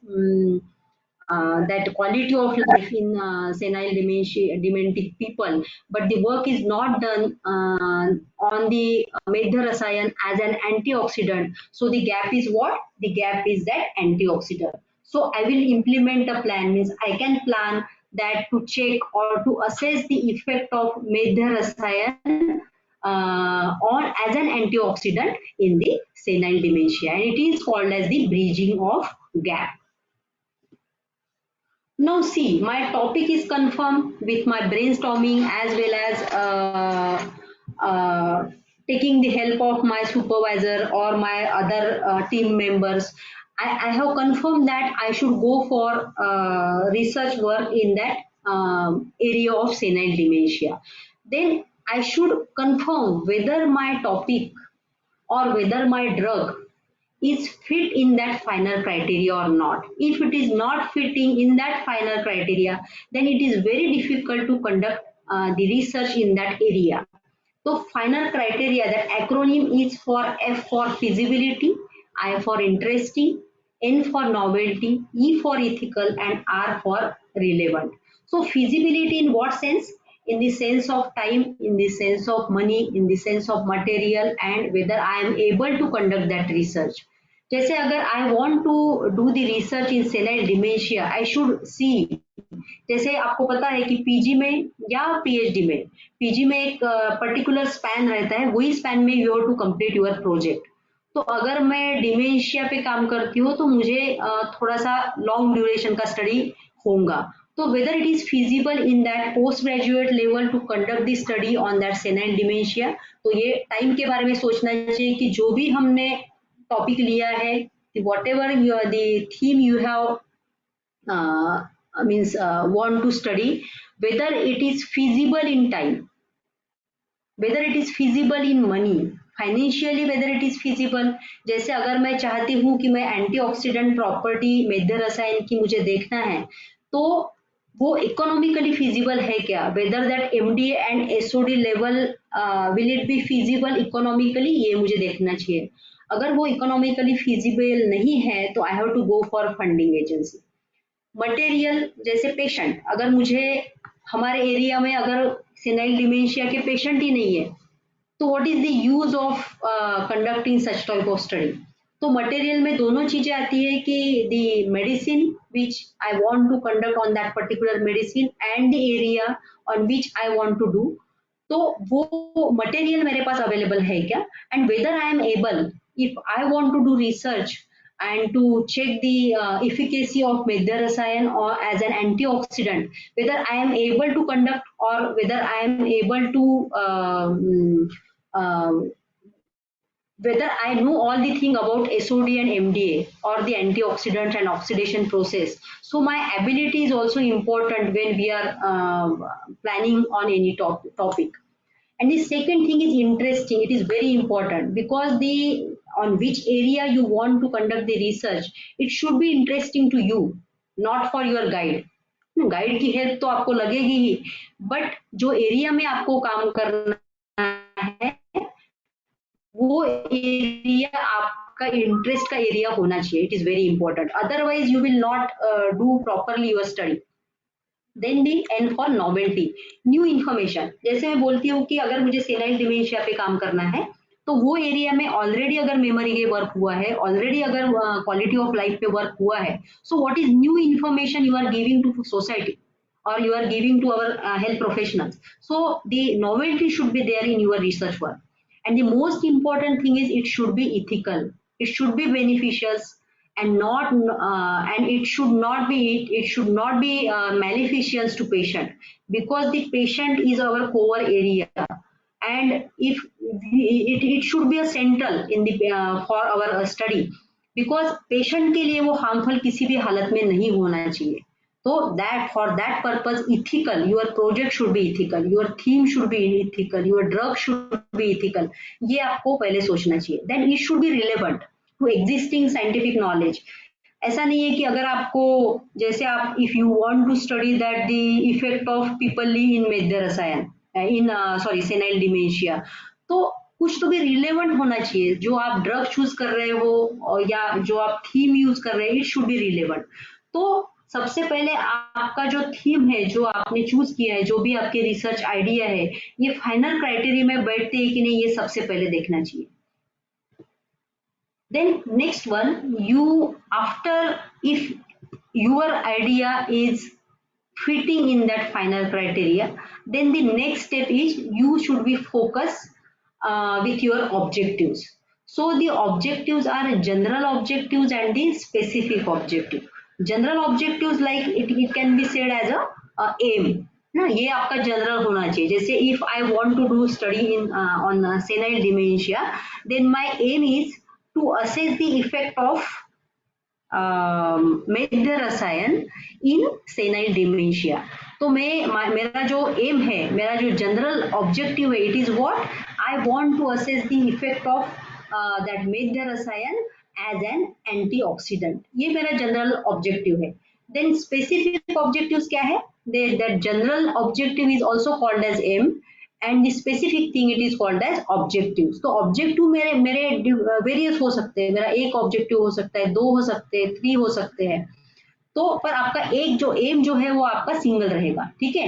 that quality of life in senile dementic people, but the work is not done on the methotrexate as an antioxidant. So the gap is what? The gap is that antioxidant. So I will implement a plan, means I can plan that to check or to assess the effect of methotrexate on as an antioxidant in the senile dementia, and it is called as the bridging of gap. Now see, my topic is confirmed with my brainstorming as well as taking the help of my supervisor or my other team members. I have confirmed that I should go for research work in that area of senile dementia. Then I should confirm whether my topic or whether my drug is fit in that final criteria or not. If it is not fitting in that final criteria, then it is very difficult to conduct the research in that area. So final criteria, that acronym is for F for feasibility, I for interesting, N for novelty, E for ethical, and R for relevant. So feasibility in what sense? In the sense of time, in the sense of money, in the sense of material, and whether I am able to conduct that research. जैसे अगर I want to do the research in senile dementia, I should see, जैसे आपको पता है कि PG में या PhD में, पीजी में एक पर्टिकुलर स्पैन रहता है, वही स्पैन में you have to complete your project. तो अगर मैं डिमेंशिया पे काम करती हूँ तो मुझे थोड़ा सा लॉन्ग ड्यूरेशन का स्टडी होगा. तो whether it is feasible in that postgraduate level to conduct the study on that senile dementia, तो ये टाइम के बारे में सोचना चाहिए कि जो भी हमने टॉपिक लिया है, whatever the theme you have means want to study, whether it is feasible in time, whether it is feasible in money, financially whether it is feasible. जैसे अगर मैं चाहती हूँ कि मैं एंटीऑक्सीडेंट प्रॉपर्टी मेद्य रसायन की मुझे देखना है, तो वो इकोनॉमिकली फिजिबल है क्या, whether that MDA and SOD level will it be feasible economically, ये मुझे देखना चाहिए. अगर वो इकोनॉमिकली फिजिबल नहीं है तो I have to go for funding agency. Material, जैसे पेशेंट, अगर मुझे हमारे एरिया में अगर सेनाइल डिमेंशिया के पेशेंट ही नहीं है, तो what is the use of conducting such type of study. तो मटेरियल में दोनों चीजें आती है कि the medicine which I want to conduct on that particular medicine and the area on which I want to do. तो वो material मेरे पास अवेलेबल है क्या, and whether I am able, if I want to do research and to check the efficacy of Medhya Rasayan or as an antioxidant, whether I am able to conduct or whether I am able to whether I know all the thing about SOD and MDA or the antioxidant and oxidation process. So my ability is also important when we are planning on any topic. And the second thing is interesting. It is very important because on which area you want to conduct the research, it should be interesting to you, not for your guide. Guide की help तो आपको लगेगी ही, but जो area में आपको काम करना है वो एरिया आपका इंटरेस्ट का एरिया होना चाहिए. It is very important, otherwise you will not do properly your study. Then the end for novelty, new information. जैसे मैं बोलती हूँ कि अगर मुझे सेनाइल डिमेंशिया पे काम करना है, तो वो एरिया में ऑलरेडी अगर मेमोरी के वर्क हुआ है, ऑलरेडी अगर क्वालिटी ऑफ लाइफ पे वर्क हुआ है, so what is new information you are giving to society or you are giving to our health professionals. So the novelty should be there in your research work. And the most important thing is it should be ethical, it should be beneficial, and not and it should not be maleficious to patient, because the patient is our core area, and if it should be a central in the for our study, because patient के लिए वो harmful किसी भी हालत में नहीं होना चाहिए. So that for that purpose, ethical, your project should be ethical, your theme should be ethical, your drug should be ethical. ये आपको पहले सोचना चाहिए. Then it should be relevant to existing scientific knowledge. ऐसा नहीं है कि अगर आपको, जैसे आप if you want to study that the effect of pipalli in Medhya Rasayan in senile dementia, तो कुछ तो भी रिलेवेंट होना चाहिए. जो आप ड्रग चूज कर रहे हो या जो आप थीम यूज कर रहे हैं, इट शुड बी रिलेवेंट. तो सबसे पहले आपका जो थीम है, जो आपने चूज किया है, जो भी आपके रिसर्च आइडिया है, ये फाइनल क्राइटेरिया में बैठते हैं कि नहीं, ये सबसे पहले देखना चाहिए. Then next one, if your idea is fitting in that final criteria, then the next step is you should be focused with your objectives. So the objectives are general objectives and the specific objective. General objectives, like it can be said as a aim ना, ये आपका general होना चाहिए. जैसे if I want to do study in on senile dementia, then my aim is to assess the effect of Medhya Rasayan in senile dementia. तो मेरा जो M है, मेरा जो जनरल ऑब्जेक्टिव है, it is what I want to assess the effect of that Medhya Rasayan as an antioxidant. ये मेरा general objective है. देन स्पेसिफिक ऑब्जेक्टिव्स क्या है? That general objective is also called as aim, and the specific thing it is called as objectives. तो objective मेरे various हो सकते हैं. मेरा एक ऑब्जेक्टिव हो सकता है, 2 हो सकते हैं, 3 हो सकते हैं. तो पर आपका एक जो एम जो है वो आपका सिंगल रहेगा. ठीक है,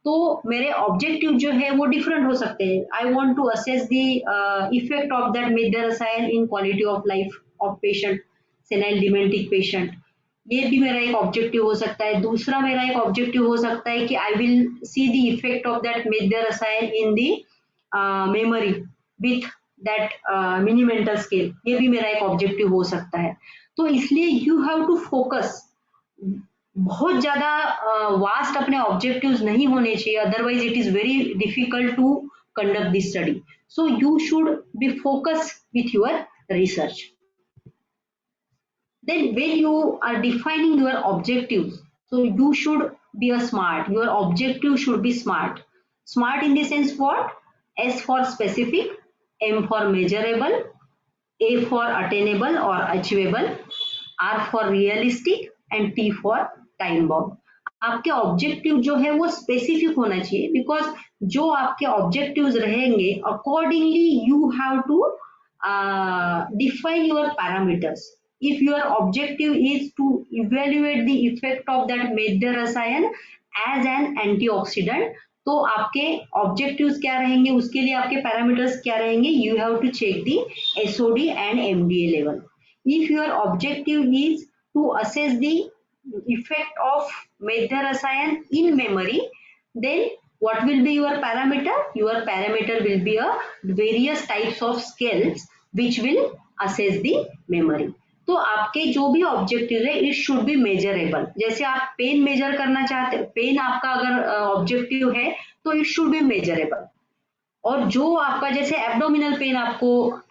तो मेरे ऑब्जेक्टिव जो है वो डिफरेंट हो सकते हैं. I want to assess the effect of that Medhya Rasayan in quality of life of patient, senile dementic patient. ये भी मेरा एक ऑब्जेक्टिव हो सकता है. दूसरा मेरा एक ऑब्जेक्टिव हो सकता है कि I will see the effect of that Medhya Rasayan in the memory with that mini mental scale. ये भी मेरा एक ऑब्जेक्टिव हो सकता है. तो इसलिए यू हैव टू फोकस बहुत ज़्यादा वास्ट अपने ऑब्जेक्टिव्स नहीं होने चाहिए, otherwise it is very difficult to conduct this study. So you should be focused with your research. Then when you are defining your objectives, so you should be a smart. Your objective should be smart. Smart in the sense what? S for specific, M for measurable, A for attainable or achievable, R for realistic and T for time bound. आपके objective जो है वो specific होना चाहिए, because जो आपके objectives रहेंगे accordingly you have to define your parameters. If your objective is to evaluate the effect of that method rasayan as an antioxidant, तो आपके ऑब्जेक्टिव्स क्या रहेंगे, उसके लिए आपके पैरामीटर्स क्या रहेंगे, you have to check the SOD and MDA level. If your objective is to assess the effect of method rasayan in memory, then what will be your parameter? Your parameter will be a various types of scales which will assess the memory. तो आपके जो भी objective है it should be measurable. जैसे आप pen major करना चाहते, pen आपका अगर ऑब्जेक्टिव है तो इट शुड बी मेजरेबल. और जो आपका जैसे एब्डोमिनल पेन, आपको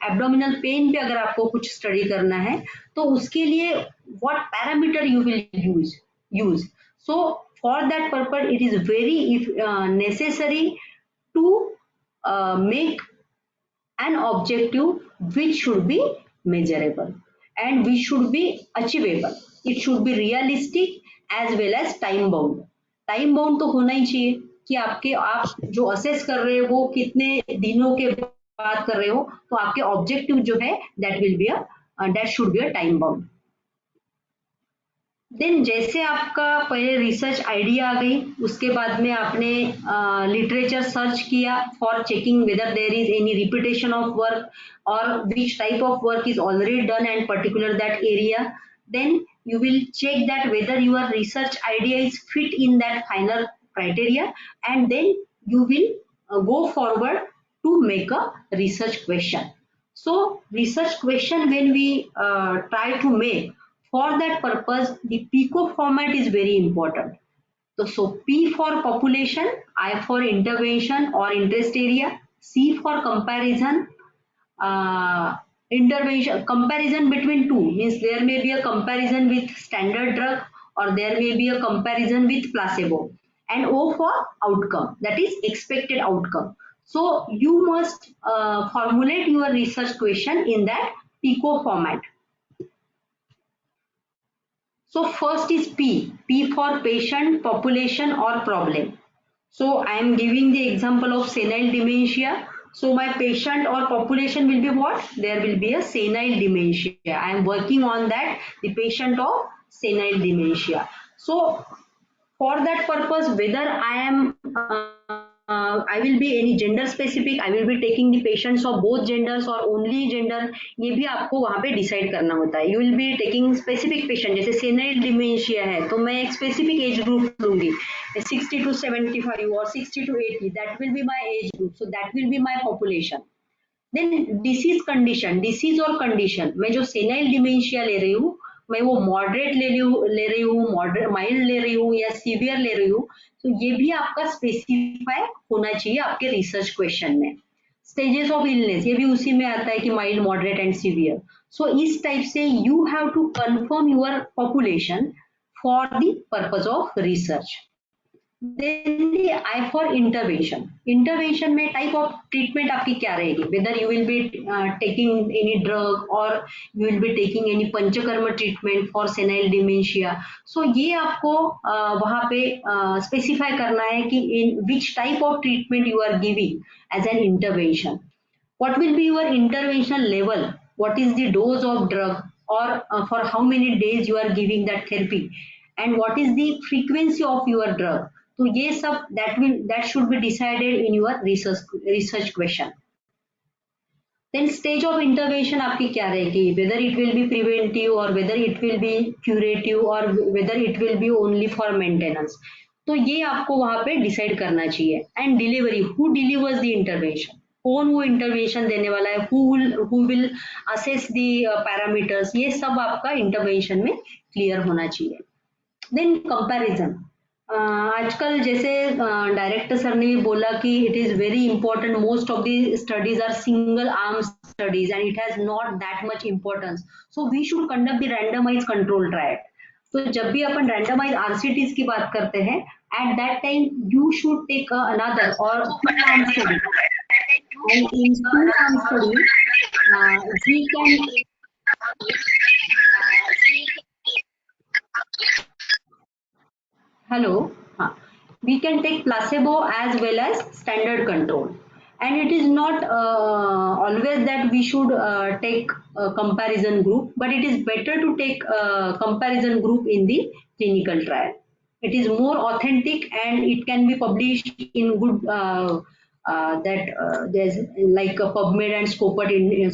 एब्डोमिनल पेन पे अगर आपको कुछ स्टडी करना है तो उसके लिए what parameter you will use. So for that purpose it is very necessary to make an objective which should be measurable and which should be achievable. It should be realistic as well as time bound. Time bound तो होना ही चाहिए कि आप जो assess कर रहे हो वो कितने दिनों के बाद कर रहे हो, तो आपके ऑब्जेक्टिव जो है that should be a time bound. देन जैसे आपका पहले रिसर्च आइडिया आ गई, उसके बाद में आपने लिटरेचर सर्च किया for checking whether there is any repetition of work और which type of work is already done and particular that area. Then you will check that whether your research idea is fit in that final criteria, and then you will go forward to make a research question. So research question when we try to make, for that purpose the PICO format is very important. So P for population, I for intervention or interest area, C for comparison. Intervention comparison between two means there may be a comparison with standard drug or there may be a comparison with placebo, and O for outcome, that is expected outcome. So you must formulate your research question in that PICO format. So first is P for patient, population or problem. So I am giving the example of senile dementia. So my patient or population will be what? There will be a senile dementia. I am working on that, the patient of senile dementia. So for that purpose, whether I will be any gender specific, I will be taking the patients of both genders or only gender, ये भी आपको वहाँ पे decide करना होता है. You will be taking specific patient, जैसे senile dementia है तो मैं एक specific age group लूंगी, 60 to 75 or 60 to 80, that will be my age group, so that will be my population. Then disease condition, disease और condition, मैं जो senile dementia ले रही हूँ, मैं वो मॉडरेट ले रही हूँ, मॉडरेट माइल्ड ले रही हूँ या सीवियर ले रही हूँ, तो ये भी आपका स्पेसिफाई होना चाहिए आपके रिसर्च क्वेश्चन में. स्टेजेस ऑफ इलनेस ये भी उसी में आता है कि mild, moderate and severe. So इस टाइप से you have to confirm your population for the purpose of research. Then the I for intervention. Intervention में type of treatment आपकी क्या रहेगी, whether you will be taking any drug or you will be taking any panchakarma treatment for senile dementia. So ये आपको वहाँ पे specify करना है कि in which type of treatment you are giving as an intervention. What will be your intervention level? What is the dose of drug or for how many days you are giving that therapy, and what is the frequency of your drug. तो ये सब that should be decided in your research question. Then stage of intervention आपकी क्या रहेगी, whether it will be preventive or whether it will be curative or whether it will be only for maintenance. तो ये आपको वहाँ पे decide करना चाहिए. And delivery, who delivers the intervention, कौन वो इंटरवेंशन देने वाला है, who will assess the parameters, ये सब आपका इंटरवेंशन में क्लियर होना चाहिए. देन कंपैरिजन, आजकल जैसे डायरेक्टर सर ने भी बोला कि it is very important, most of the studies are single arm studies and it has not that much importance, so we should conduct the randomize control trial. तो जब भी अपन randomise RCTs की बात करते हैं, at that time you should take another और two arm study, and in two arm study we can hello we can take placebo as well as standard control, and it is not always that we should take a comparison group, but it is better to take a comparison group in the clinical trial. It is more authentic and it can be published in good there's like a PubMed and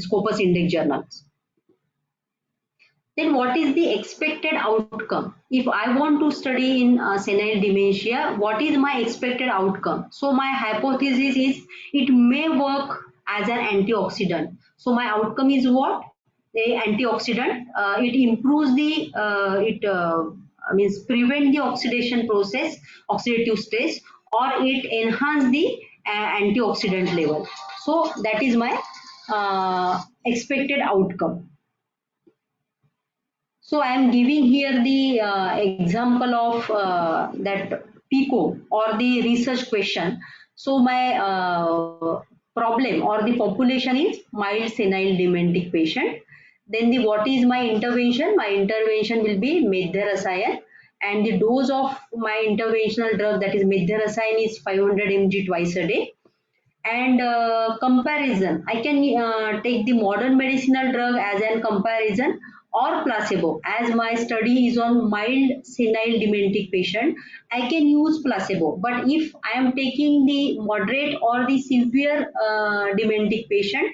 Scopus Index journals. Then what is the expected outcome? If I want to study in senile dementia, what is my expected outcome? So my hypothesis is it may work as an antioxidant. So my outcome is what? The antioxidant. It improves the, means prevent the oxidation process, oxidative stress, or it enhance the antioxidant level. So that is my expected outcome. So I am giving here the example of that PICO or the research question. So my problem or the population is mild senile dementic patient. Then the what is my intervention? My intervention will be medharasayan, and the dose of my interventional drug, that is medharasayan, is 500 mg twice a day. And comparison, I can take the modern medicinal drug as a comparison, or placebo. As my study is on mild senile dementic patient, I can use placebo. But if I am taking the moderate or the severe dementic patient,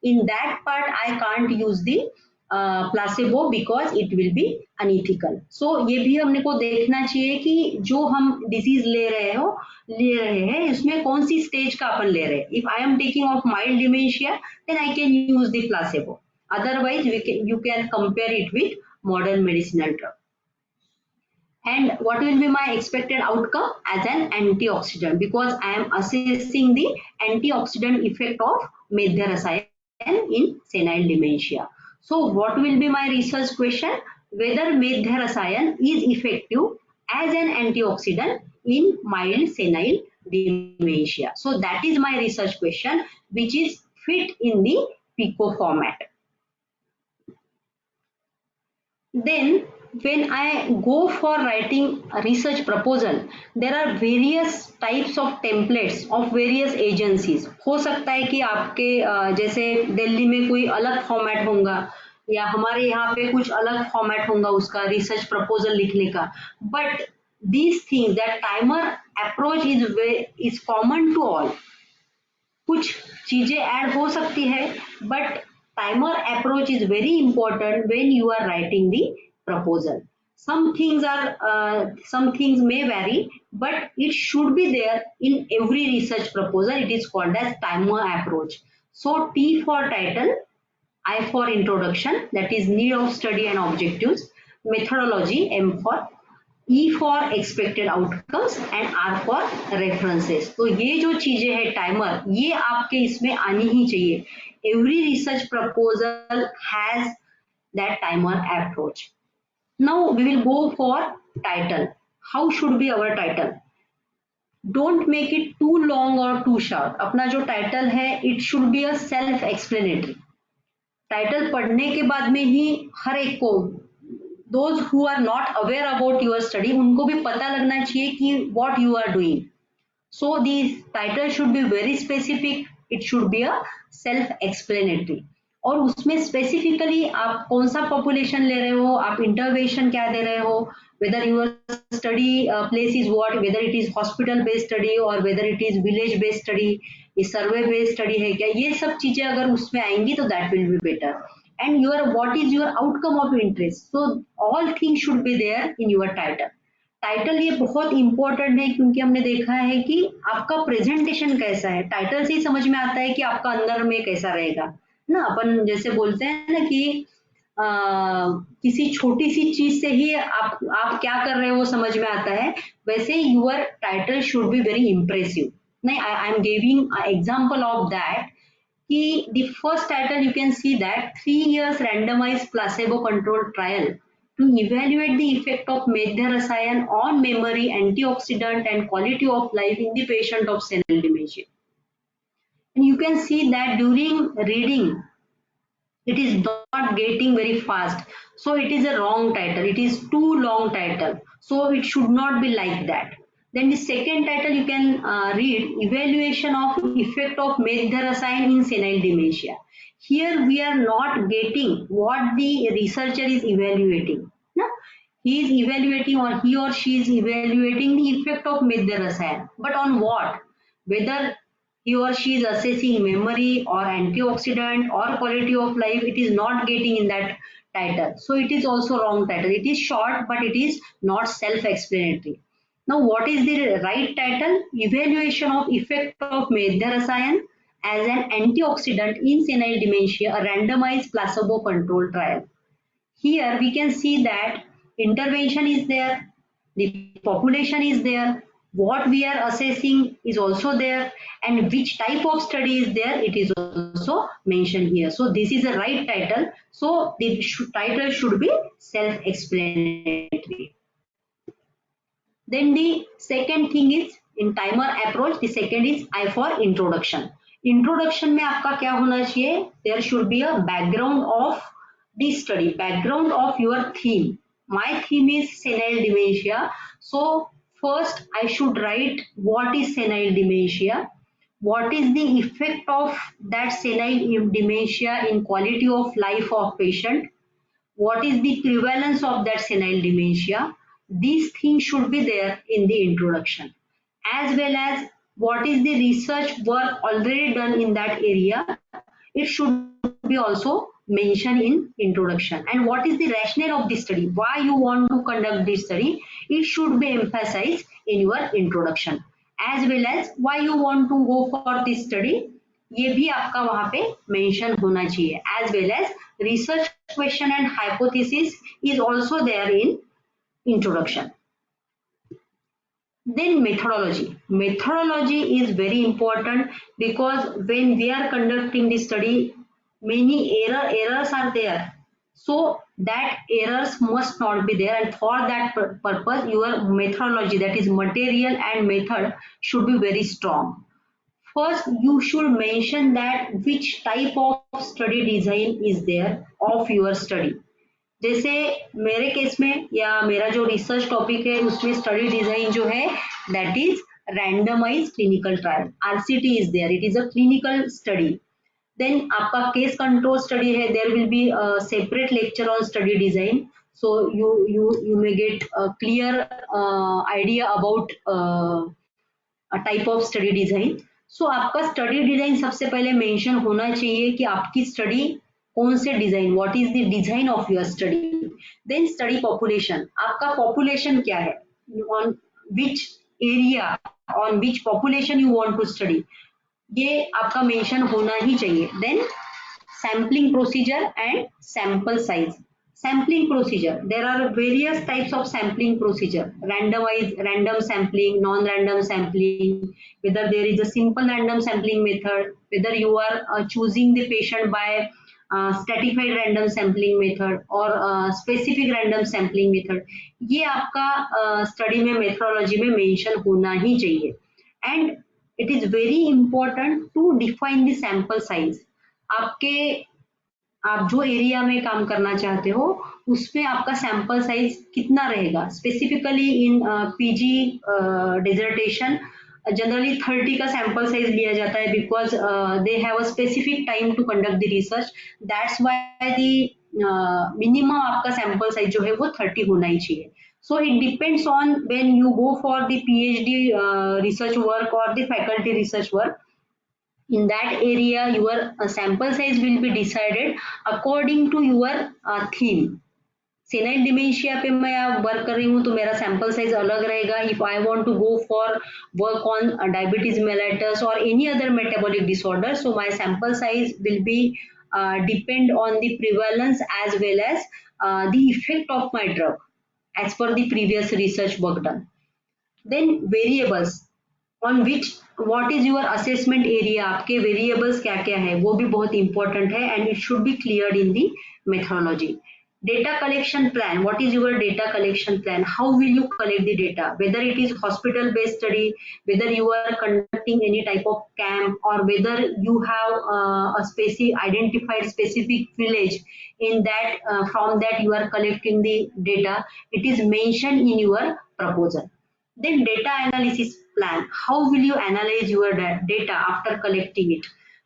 in that part I can't use the placebo because it will be unethical. So ये भी हमने को देखना चाहिए कि जो हम disease ले रहे हैं इसमें कौन सी स्टेज का अपन ले रहे हैं. If I am taking of mild dementia, then I can use the placebo. Otherwise, you can compare it with modern medicinal drug. And what will be my expected outcome? As an antioxidant, because I am assessing the antioxidant effect of medharasayan in senile dementia. So what will be my research question? Whether medharasayan is effective as an antioxidant in mild senile dementia. So that is my research question, which is fit in the PICO format. Then when I go for writing a research proposal, there are various types of templates of various agencies. हो सकता है कि आपके जैसे दिल्ली में कोई अलग format होगा या हमारे यहाँ पे कुछ अलग फॉर्मेट होगा उसका रिसर्च प्रपोजल लिखने का. But these things, that timer approach is common to all. कुछ चीजें ऐड हो सकती है, but timer approach is very important when you are writing the proposal. Some things may vary, but it should be there in every research proposal. It is called as timer approach. So T for title, I for introduction, that is need of study and objectives, methodology, M for, E for expected outcomes, and R for references. तो ये जो चीजें हैं timer, ये आपके इसमें आनी ही चाहिए. Every research proposal has that timer approach. Now we will go for title. How should be our title? Don't make it too long or too short. अपना जो title है, it should be a self-explanatory. Title पढ़ने के बाद में ही हर एक को, those who are not aware about your study, उनको भी पता लगना चाहिए कि what you are doing. So the title should be very specific. It should be a self-explanatory. और उसमें स्पेसिफिकली आप कौन सा पॉपुलेशन ले रहे हो, आप इंटरवेंशन क्या दे रहे हो, whether your study place is what, whether it is hospital based study or whether it is village based study, ये सर्वे बेस्ड स्टडी है क्या, ये सब चीजें अगर उसमें आएंगी तो that will be better. And your what is your outcome of interest. So all things should be there in your title. Title ये बहुत इंपॉर्टेंट है क्योंकि हमने देखा है कि आपका प्रेजेंटेशन कैसा है, टाइटल से ही समझ में आता है कि आपका अंदर में कैसा रहेगा ना. अपन जैसे बोलते हैं ना कि किसी छोटी सी चीज से ही आप क्या कर रहे हो वो समझ में आता है, वैसे your title should be very impressive. नहीं, I am giving example of that कि the first title you can see that 3 years randomized placebo controlled trial to evaluate the effect of medhyrasayan on memory, antioxidant and quality of life in the patient of senile dementia. And you can see that during reading it is not getting very fast, so it is a wrong title, it is too long title, so it should not be like that. Then the second title you can read evaluation of effect of medhyrasayan in senile dementia. Here we are not getting what the researcher is evaluating. No? He is evaluating, or he or she is evaluating the effect of medhyrasayan, but on what? Whether he or she is assessing memory or antioxidant or quality of life, it is not getting in that title, so it is also wrong title. It is short but it is not self-explanatory. Now what is the right title? Evaluation of effect of medhyrasayan as an antioxidant in senile dementia, a randomized placebo controlled trial. Here we can see that intervention is there, the population is there, what we are assessing is also there, and which type of study is there, it is also mentioned here. So this is the right title. So the title should be self-explanatory. Then the second thing is in timer approach, the second is I for introduction. Introduction में आपका क्या होना चाहिए? There should be a background of the study, background of your theme. My theme is senile dementia. So first I should write what is senile dementia, what is the effect of that senile dementia in quality of life of patient, what is the prevalence of that senile dementia. These things should be there in the introduction, as well as what is the research work already done in that area. It should be also mentioned in introduction, and what is the rationale of this study, why you want to conduct this study, it should be emphasized in your introduction, as well as why you want to go for this study, ये भी आपका वहां पे mention होना चाहिए. As well as research question and hypothesis is also there in introduction. Then methodology. Methodology is very important because when we are conducting the study, many errors are there. So that errors must not be there, and for that purpose, your methodology, that is material and method, should be very strong. First, you should mention that which type of study design is there of your study. जैसे मेरे case में या मेरा जो research topic है उसमें study design जो है that is randomize clinical trial, RCT is there, it is a clinical study. Then आपका केस कंट्रोल स्टडी है, there will be separate lecture on study design, so you may get a clear idea about a type of study design. So आपका study design सबसे पहले mention होना चाहिए कि आपकी study कौन से design, what is the design of your study. Then study population, आपका पॉपुलेशन क्या है, on which area, on which population you want to study, ये आपका मेंशन होना ही चाहिए. Then sampling procedure and sample size. Sampling procedure, there are various types of sampling procedure, random sampling, non-random sampling, whether there is a simple random sampling method, whether you are choosing the patient by stratified random sampling method or specific random sampling method. ये आपका study में methodology में mention होना ही चाहिए. And it is very important to define the sample size. आप जो area में काम करना चाहते हो उसमें आपका सैंपल साइज कितना रहेगा. Specifically in PG dissertation generally 30 का सैंपल साइज लिया जाता है because they have a specific time to conduct the research. That's why the minimum आपका सैंपल साइज जो है वो 30 होना ही चाहिए. So it depends on when you go for the PhD research work or the faculty research work. In that area your sample size will be decided according to your theme. Senile dementia पे मैं work कर रही हूँ तो मेरा sample size अलग रहेगा. If I want to go for work on diabetes mellitus और any other metabolic disorder, so my sample size will be depend on the prevalence as well as the effect of my drug as per the previous research work done. Then variables on which what is your assessment area, आपके variables क्या क्या है वो भी बहुत important है and it should be cleared in the methodology. Data collection plan, what is your data collection plan, how will you collect the data, whether it is hospital based study, whether you are conducting any type of camp, or whether you have identified specific village in that from that you are collecting the data, it is mentioned in your proposal. Then data analysis plan, how will you analyze your data after collecting it.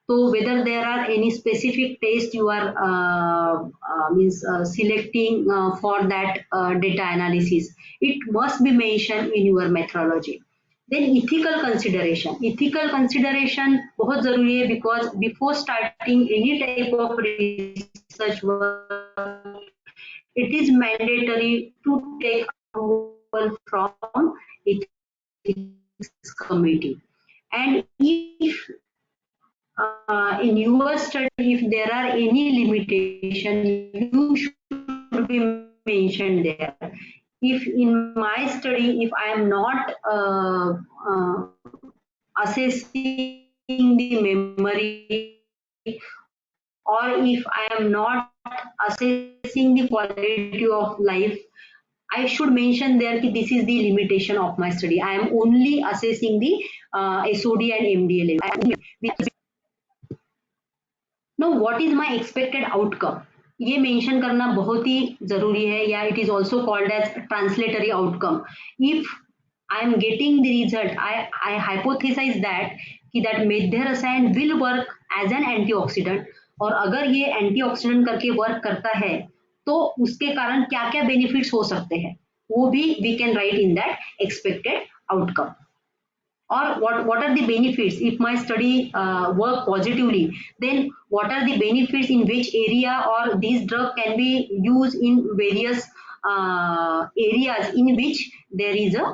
So whether there are any specific tests you are selecting for that data analysis, it must be mentioned in your methodology. Then ethical consideration बहुत जरूरी है because before starting any type of research work, it is mandatory to take approval from ethics committee. And if in your study, if there are any limitation, you should be mentioned there. If in my study, if I am not assessing the memory, or if I am not assessing the quality of life, I should mention there that this is the limitation of my study. I am only assessing the SOD and MDA level. Now, what is my expected outcome? ये मेंशन करना बहुत ही जरूरी है, या it is also called as translatory outcome. If I am getting the result, I hypothesize that कि that method Rasayan will work as an antioxidant, और अगर ये एंटीऑक्सीडेंट करके वर्क करता है तो उसके कारण क्या क्या बेनिफिट्स हो सकते हैं, वो भी we can write in that expected outcome. Or what are the benefits if my study work positively, then what are the benefits in which area, or this drug can be used in various areas in which there is a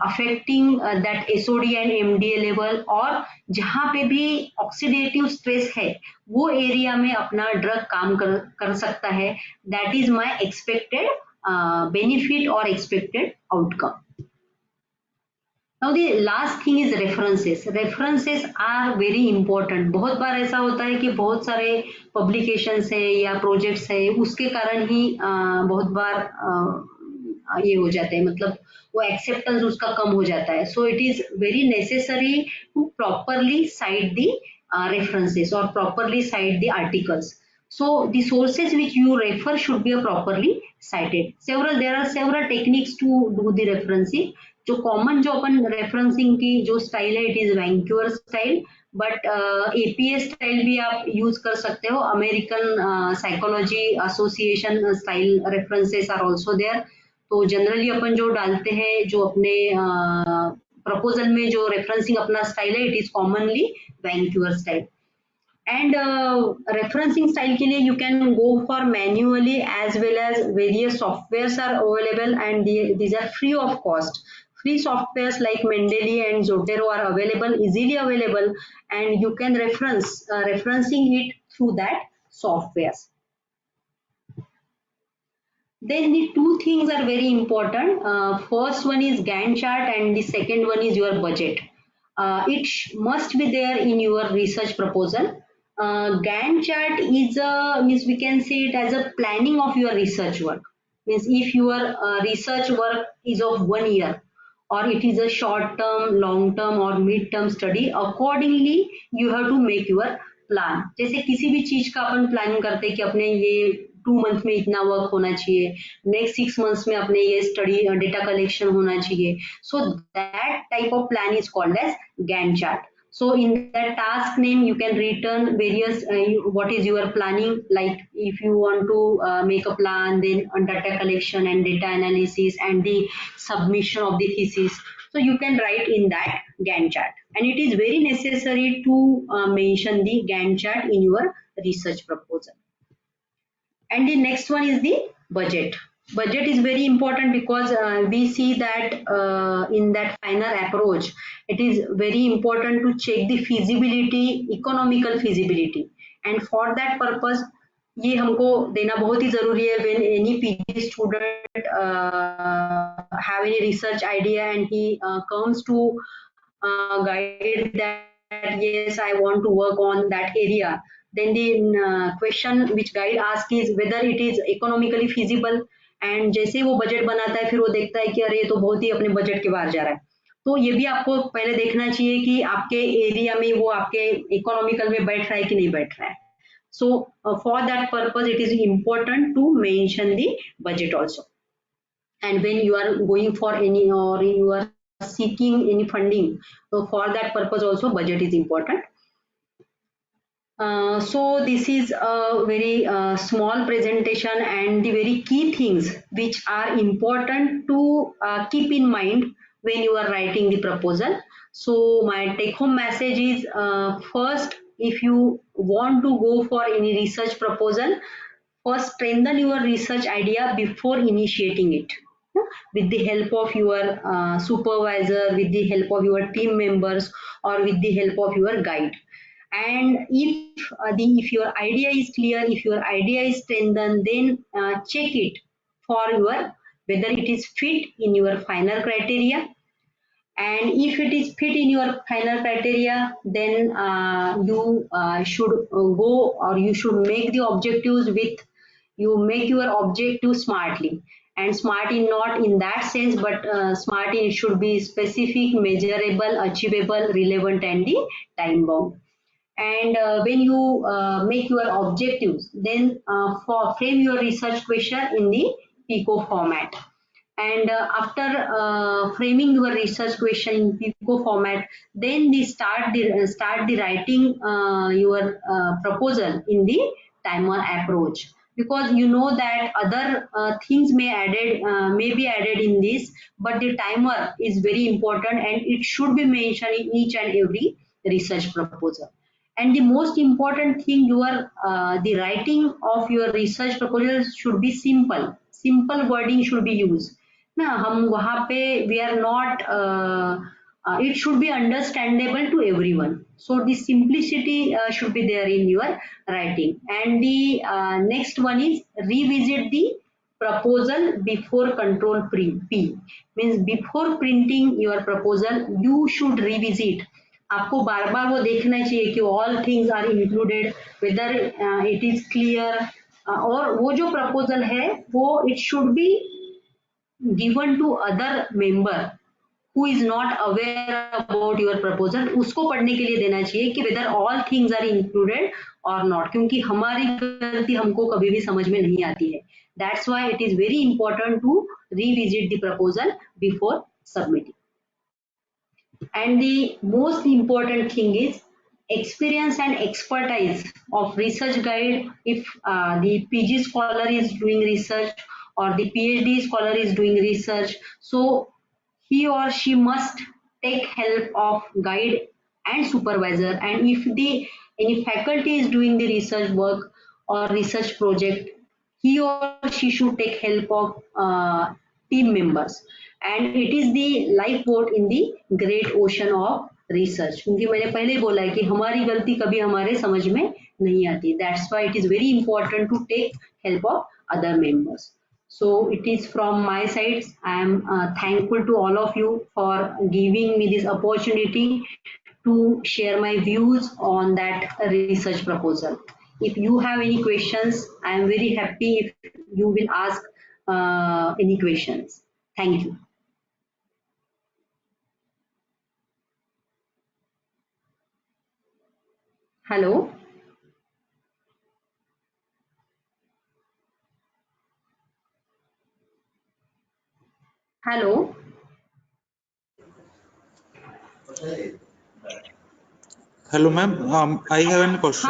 affecting that SOD and MDA level, और जहाँ पे भी oxidative stress है वो area में अपना drug काम कर सकता है. That is my expected benefit or expected outcome. Now the last thing is references. References are very important. बहुत बार ऐसा होता है कि बहुत सारे publications है या projects है, उसके कारण ही बहुत बार ये हो जाता है, मतलब वो acceptance उसका कम हो जाता है. So it is very necessary to properly cite the references or properly cite the articles. So the sources which you refer should be properly cited. There are several techniques to do the referencing. जो common जो अपन referencing की जो style है, it is Vancouver style, but APA style भी आप use कर सकते हो. American Psychology Association style references are also there. तो generally अपन जो डालते हैं, जो अपने proposal में जो referencing अपना style है, it is commonly Vancouver style. And referencing style के लिए you can go for manually as well as various softwares are available, and these are free of cost. Free softwares like Mendeley and Zotero are available, easily available, and you can referencing it through that softwares. Then the two things are very important. First one is Gantt chart and the second one is your budget. It must be there in your research proposal. Gantt chart is means we can say it as a planning of your research work. Means if your research work is of 1 year, or it is a short term, long term or mid term study, accordingly you have to make your plan. जैसे किसी भी चीज का अपन planning करते हैं कि अपने ये 2 months में इतना वर्क होना चाहिए, नेक्स्ट 6 months में अपने ये स्टडी डेटा कलेक्शन होना चाहिए. So that type of plan is called as Gantt chart. So in that task name, you can return various, what is your planning, like if you want to make a plan, then data collection and data analysis and the submission of the thesis. So you can write in that Gantt chart. And it is very necessary to mention the Gantt chart in your research proposal. And the next one is the budget. budget is very important because we see that in that final approach, it is very important to check the feasibility, economical feasibility, and for that purpose ये हमको देना बहुत ही जरूरी है when any PG student have any research idea and he comes to guide that yes I want to work on that area, then the question which guide ask is whether it is economically feasible, and जैसे वो budget बनाता है फिर वो देखता है कि अरे ये तो बहुत ही अपने बजट के बाहर जा रहा है, तो ये भी आपको पहले देखना चाहिए कि आपके एरिया में वो आपके इकोनॉमिकल में बैठ रहा है कि नहीं बैठ रहा है. So for that purpose, it is important to mention the budget also. And when you are going for any or you are seeking any funding, so for that purpose also budget is important. So this is a very small presentation and the very key things which are important to keep in mind when you are writing the proposal. So my take home message is first, if you want to go for any research proposal, first strengthen your research idea before initiating it with the help of your supervisor, with the help of your team members, or with the help of your guide. And if your idea is clear, if your idea is strengthened, then check it for your whether it is fit in your final criteria, and if it is fit in your final criteria, then you should go or you should make the objectives with you make your objective smartly, and smart in not in that sense but smart in should be specific, measurable, achievable, relevant, and the time bound. And when you make your objectives, then for frame your research question in the PICO format. And after framing your research question in PICO format, then they start the writing your proposal in the timer approach, because you know that other things may be added in this, but the timer is very important and it should be mentioned in each and every research proposal. And the most important thing, your the writing of your research proposal should be simple wording should be used ना. हम वहाँ पे we are not it should be understandable to everyone, so the simplicity should be there in your writing. And the next one is revisit the proposal before control P, means before printing your proposal you should revisit. आपको बार बार वो देखना चाहिए कि all things are included, whether it is clear, और वो जो proposal है वो it should be given to other member who is not aware about your proposal, उसको पढ़ने के लिए देना चाहिए कि whether all things are included or not, क्योंकि हमारी गलती हमको कभी भी समझ में नहीं आती है. That's why it is very important to revisit the proposal before submitting. And the most important thing is experience and expertise of research guide. If the PG scholar is doing research or the PhD scholar is doing research, so he or she must take help of guide and supervisor. And if the any faculty is doing the research work or research project, he or she should take help of team members. And it is the lifeboat in the great ocean of research, क्योंकि मैंने पहले ही बोला है कि हमारी गलती कभी हमारे समझ में नहीं आती. That's why it is very important to take help of other members. So it is from my side. I am thankful to all of you for giving me this opportunity to share my views on that research proposal. If you have any questions, I am very happy if you will ask any questions. Thank you. Hello. Hello. Hello, ma'am. I have a question.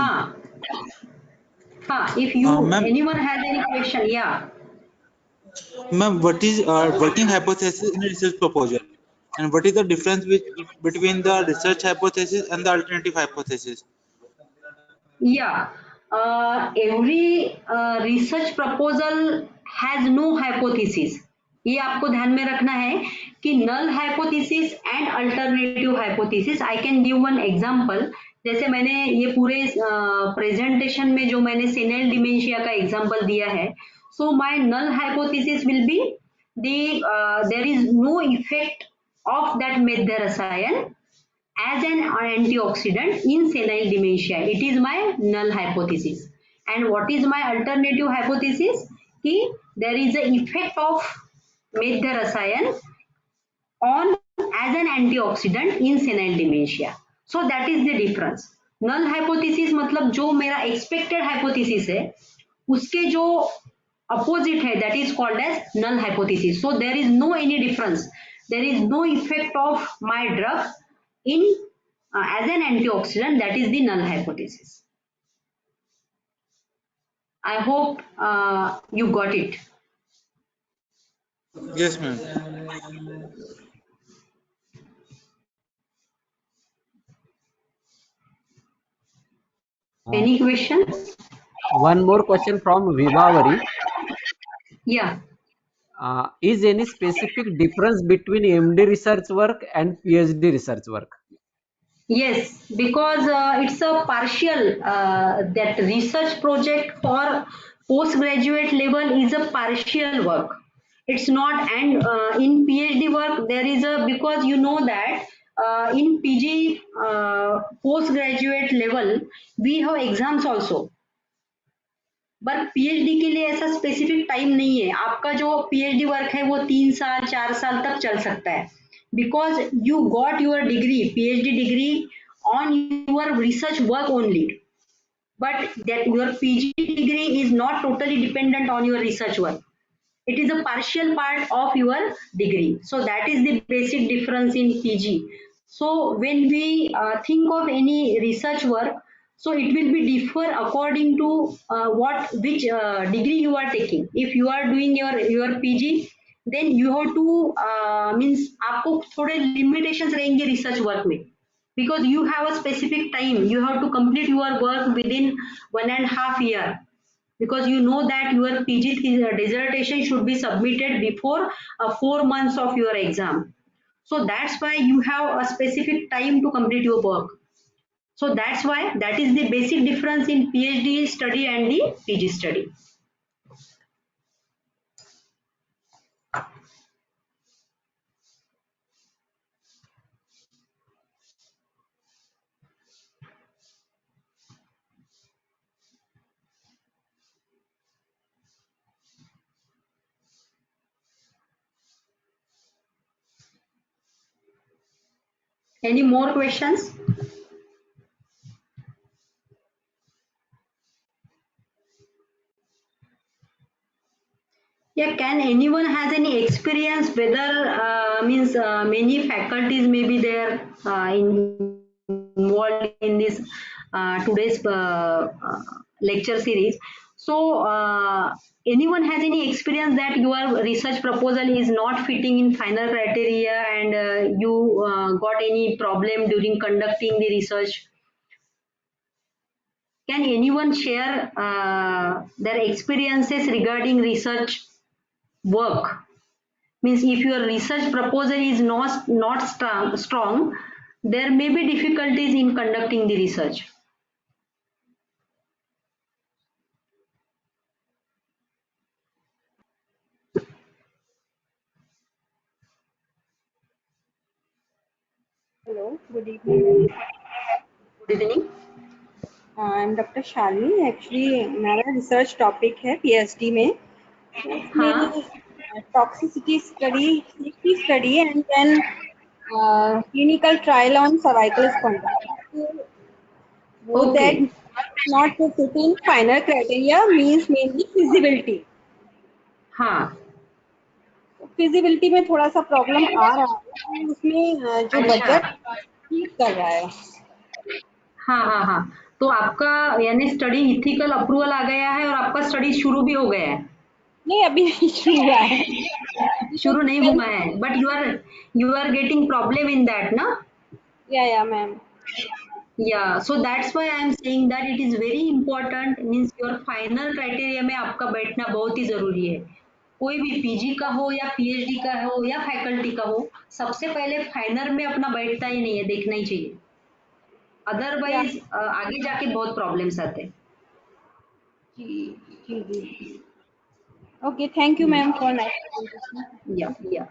If you anyone has any question, yeah. Ma'am, what is working hypothesis in a research proposal, and what is the difference between the research hypothesis and the alternative hypothesis? Yeah, every research proposal has no hypothesis. ये आपको ध्यान में रखना है कि null hypothesis and alternative hypothesis. I can give one example. जैसे मैंने ये पूरे प्रेजेंटेशन में जो मैंने सेनेल डिमेंशिया का एग्जांपल दिया है, so my null hypothesis will be there is no effect of that methotrexate as an antioxidant in senile dementia. It is my null hypothesis. And what is my alternative hypothesis? Ki there is a effect of methotrexate on as an antioxidant in senile dementia. So that is the difference. Null hypothesis मतलब जो मेरा expected hypothesis है उसके जो opposite है, that is called as null hypothesis. So there is no any difference. There is no effect of my drug in as an antioxidant. That is the null hypothesis. I hope you got it. Yes, ma'am. Any question? One more question from Vibhavari. Yeah. Is any specific difference between MD research work and PhD research work? Yes, because it's a partial, that research project for postgraduate level is a partial work. It's not, and in PhD work there is a, because you know that in PG postgraduate level we have exams also. But PhD के लिए ऐसा specific time नहीं है। आपका जो PhD work है वो 3 साल 4 साल तक चल सकता है, because you got your degree, PhD degree on your research work only, but that your PG degree is not totally dependent on your research work. It is a partial part of your degree. So that is the basic difference in PG. So when we think of any research work, so it will be differ according to which degree you are taking. If you are doing your PG, then you have to means आपको थोड़े limitations रहेंगे research work में, because you have a specific time. You have to complete your work within 1.5 years. Because you know that your PG dissertation should be submitted before 4 months of your exam. So that's why you have a specific time to complete your work. So that's why that is the basic difference in PhD study and the PG study. Any more questions? Yeah, can anyone has any experience whether means many faculties may be there involved in this today's lecture series. So anyone has any experience that your research proposal is not fitting in final criteria and you got any problem during conducting the research? Can anyone share their experiences regarding research work? Means if your research proposal is not strong, there may be difficulties in conducting the research. Hello, good evening. Good evening. I am doctor Shalini. Actually मेरा research topic है PhD में, उसमें toxicity study, safety study and then clinical trial on cervical spondylitis. वो that not to fit in final criteria means mainly feasibility. हाँ, feasibility में थोड़ा सा problem आ रहा है, उसमें जो बजट ठीक कर रहा है. हाँ हाँ हाँ, तो आपका यानी स्टडी इथिकल अप्रूवल आ गया है और आपका स्टडी शुरू भी हो गया है? नहीं, अभी नहीं शुरू हुआ है. शुरू नहीं हुआ है, but you are getting problem in that, ना? Yeah, ma'am. Yeah, so that's why I am saying that it is very important, means your final criteria में आपका बैठना बहुत ही जरूरी है. कोई भी पीजी का हो या पीएचडी का हो या फैकल्टी का हो, सबसे पहले फाइनल में अपना बैठता ही नहीं है, देखना ही चाहिए, या अदरवाइज आगे जाके बहुत प्रॉब्लम्स आते हैं। जी जी okay thank you ma'am for nice presentation. या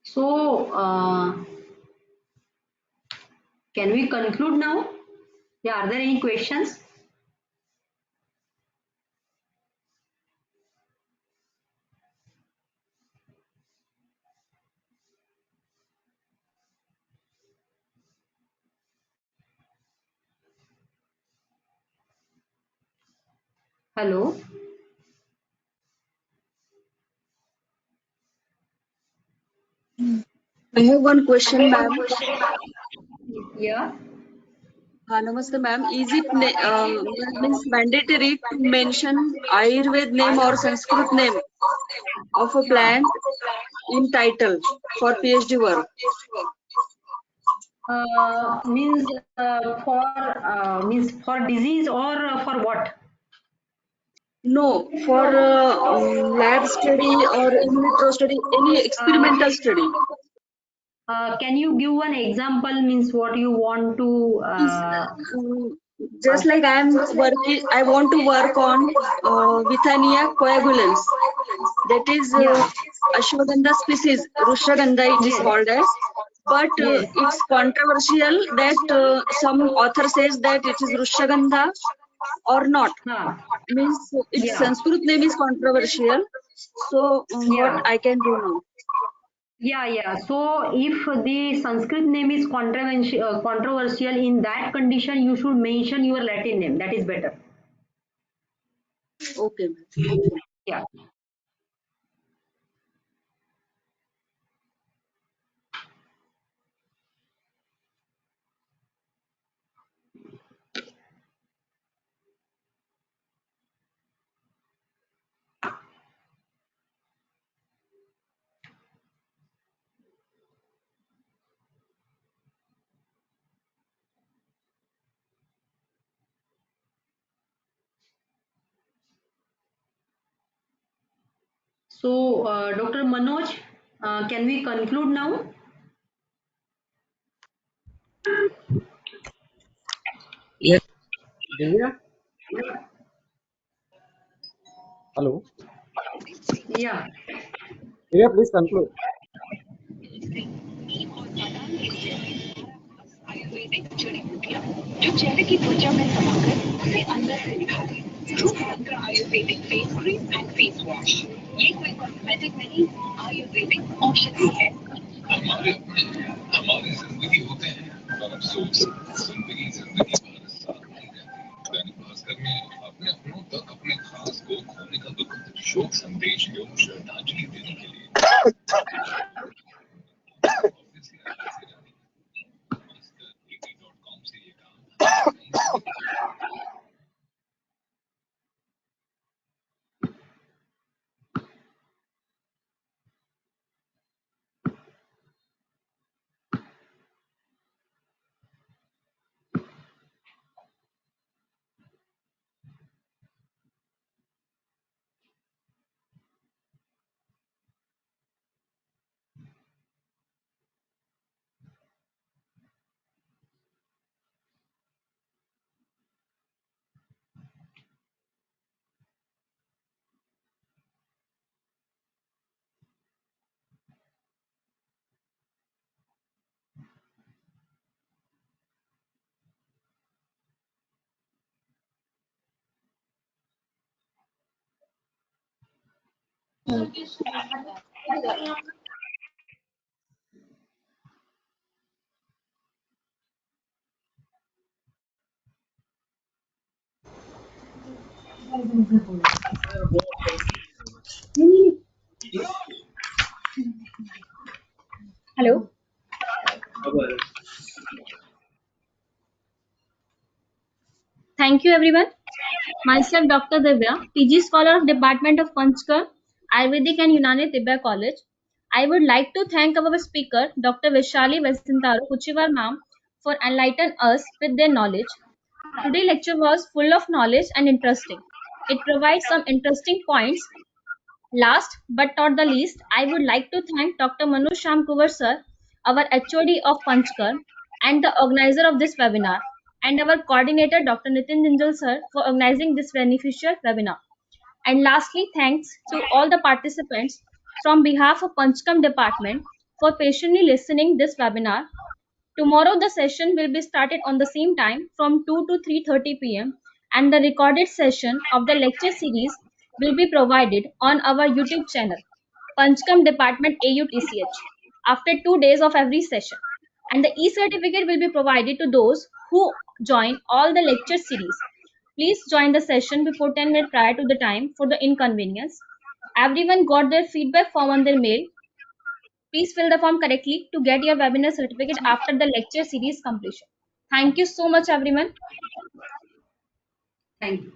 so can we conclude now? Yeah, are there any questions? Hello. I have one question, ma'am. Yeah. Namaste, ma'am. Is it means mandatory to mention Ayurved name or Sanskrit name of a plant in title for PhD work? Means for disease or for what? No, for lab study or in vitro study, any experimental study. Can you give one example? Means what you want to? Just like I want to work on Withania coagulans. That is Ashwagandha species, Rushragandha it is called as. But it's controversial that some author says that it is Rushragandha or not. Means its Sanskrit name is controversial. So what I can do now? Yeah. So if the Sanskrit name is controversial, in that condition, you should mention your Latin name. That is better. Okay. Yeah. So, Dr. Manoj, can we conclude now? Yes, Divya. Hello. Yeah. Divya, please conclude. जो चेहरे की त्वचा में समाकर उसे अंदर से दिखाते true मंत्र Ayurvedic face cream and face wash ये कोई कॉस्मेटिक नहीं आयुर्वेदिक औषधि है हमारी जिंदगी होते हैं और अफसोस जिंदगी भर साथ नहीं रहती दैनिक भास्कर में अपने अपनों तक अपने खास को खोने का दुखद शोक संदेश एवं श्रद्धांजलि देने के लिए Hello. Thank you everyone. Myself Dr. Divya, PG Scholar of Department of Panchkar, Ayurvedic and Unani Tibet College. I would like to thank our speaker, Dr. Vishali Vesintharu Kuchivar ma'am, for enlightening us with their knowledge. Today's lecture was full of knowledge and interesting. It provides some interesting points. Last but not the least, I would like to thank Dr. Manu Shamkuvar sir, our HOD of Panchkar and the organizer of this webinar, and our coordinator Dr. Nitin Jinjal sir for organizing this beneficial webinar. And lastly, thanks to all the participants from behalf of Panchkam department for patiently listening this webinar. Tomorrow the session will be started on the same time from 2 to 3:30 p.m. and the recorded session of the lecture series will be provided on our YouTube channel, Panchkam Department AUTCH, after 2 days of every session. And the e-certificate will be provided to those who join all the lecture series. Please join the session before 10 minutes prior to the time for the inconvenience. Everyone got their feedback form on their mail. Please fill the form correctly to get your webinar certificate after the lecture series completion. Thank you so much, everyone. Thank you.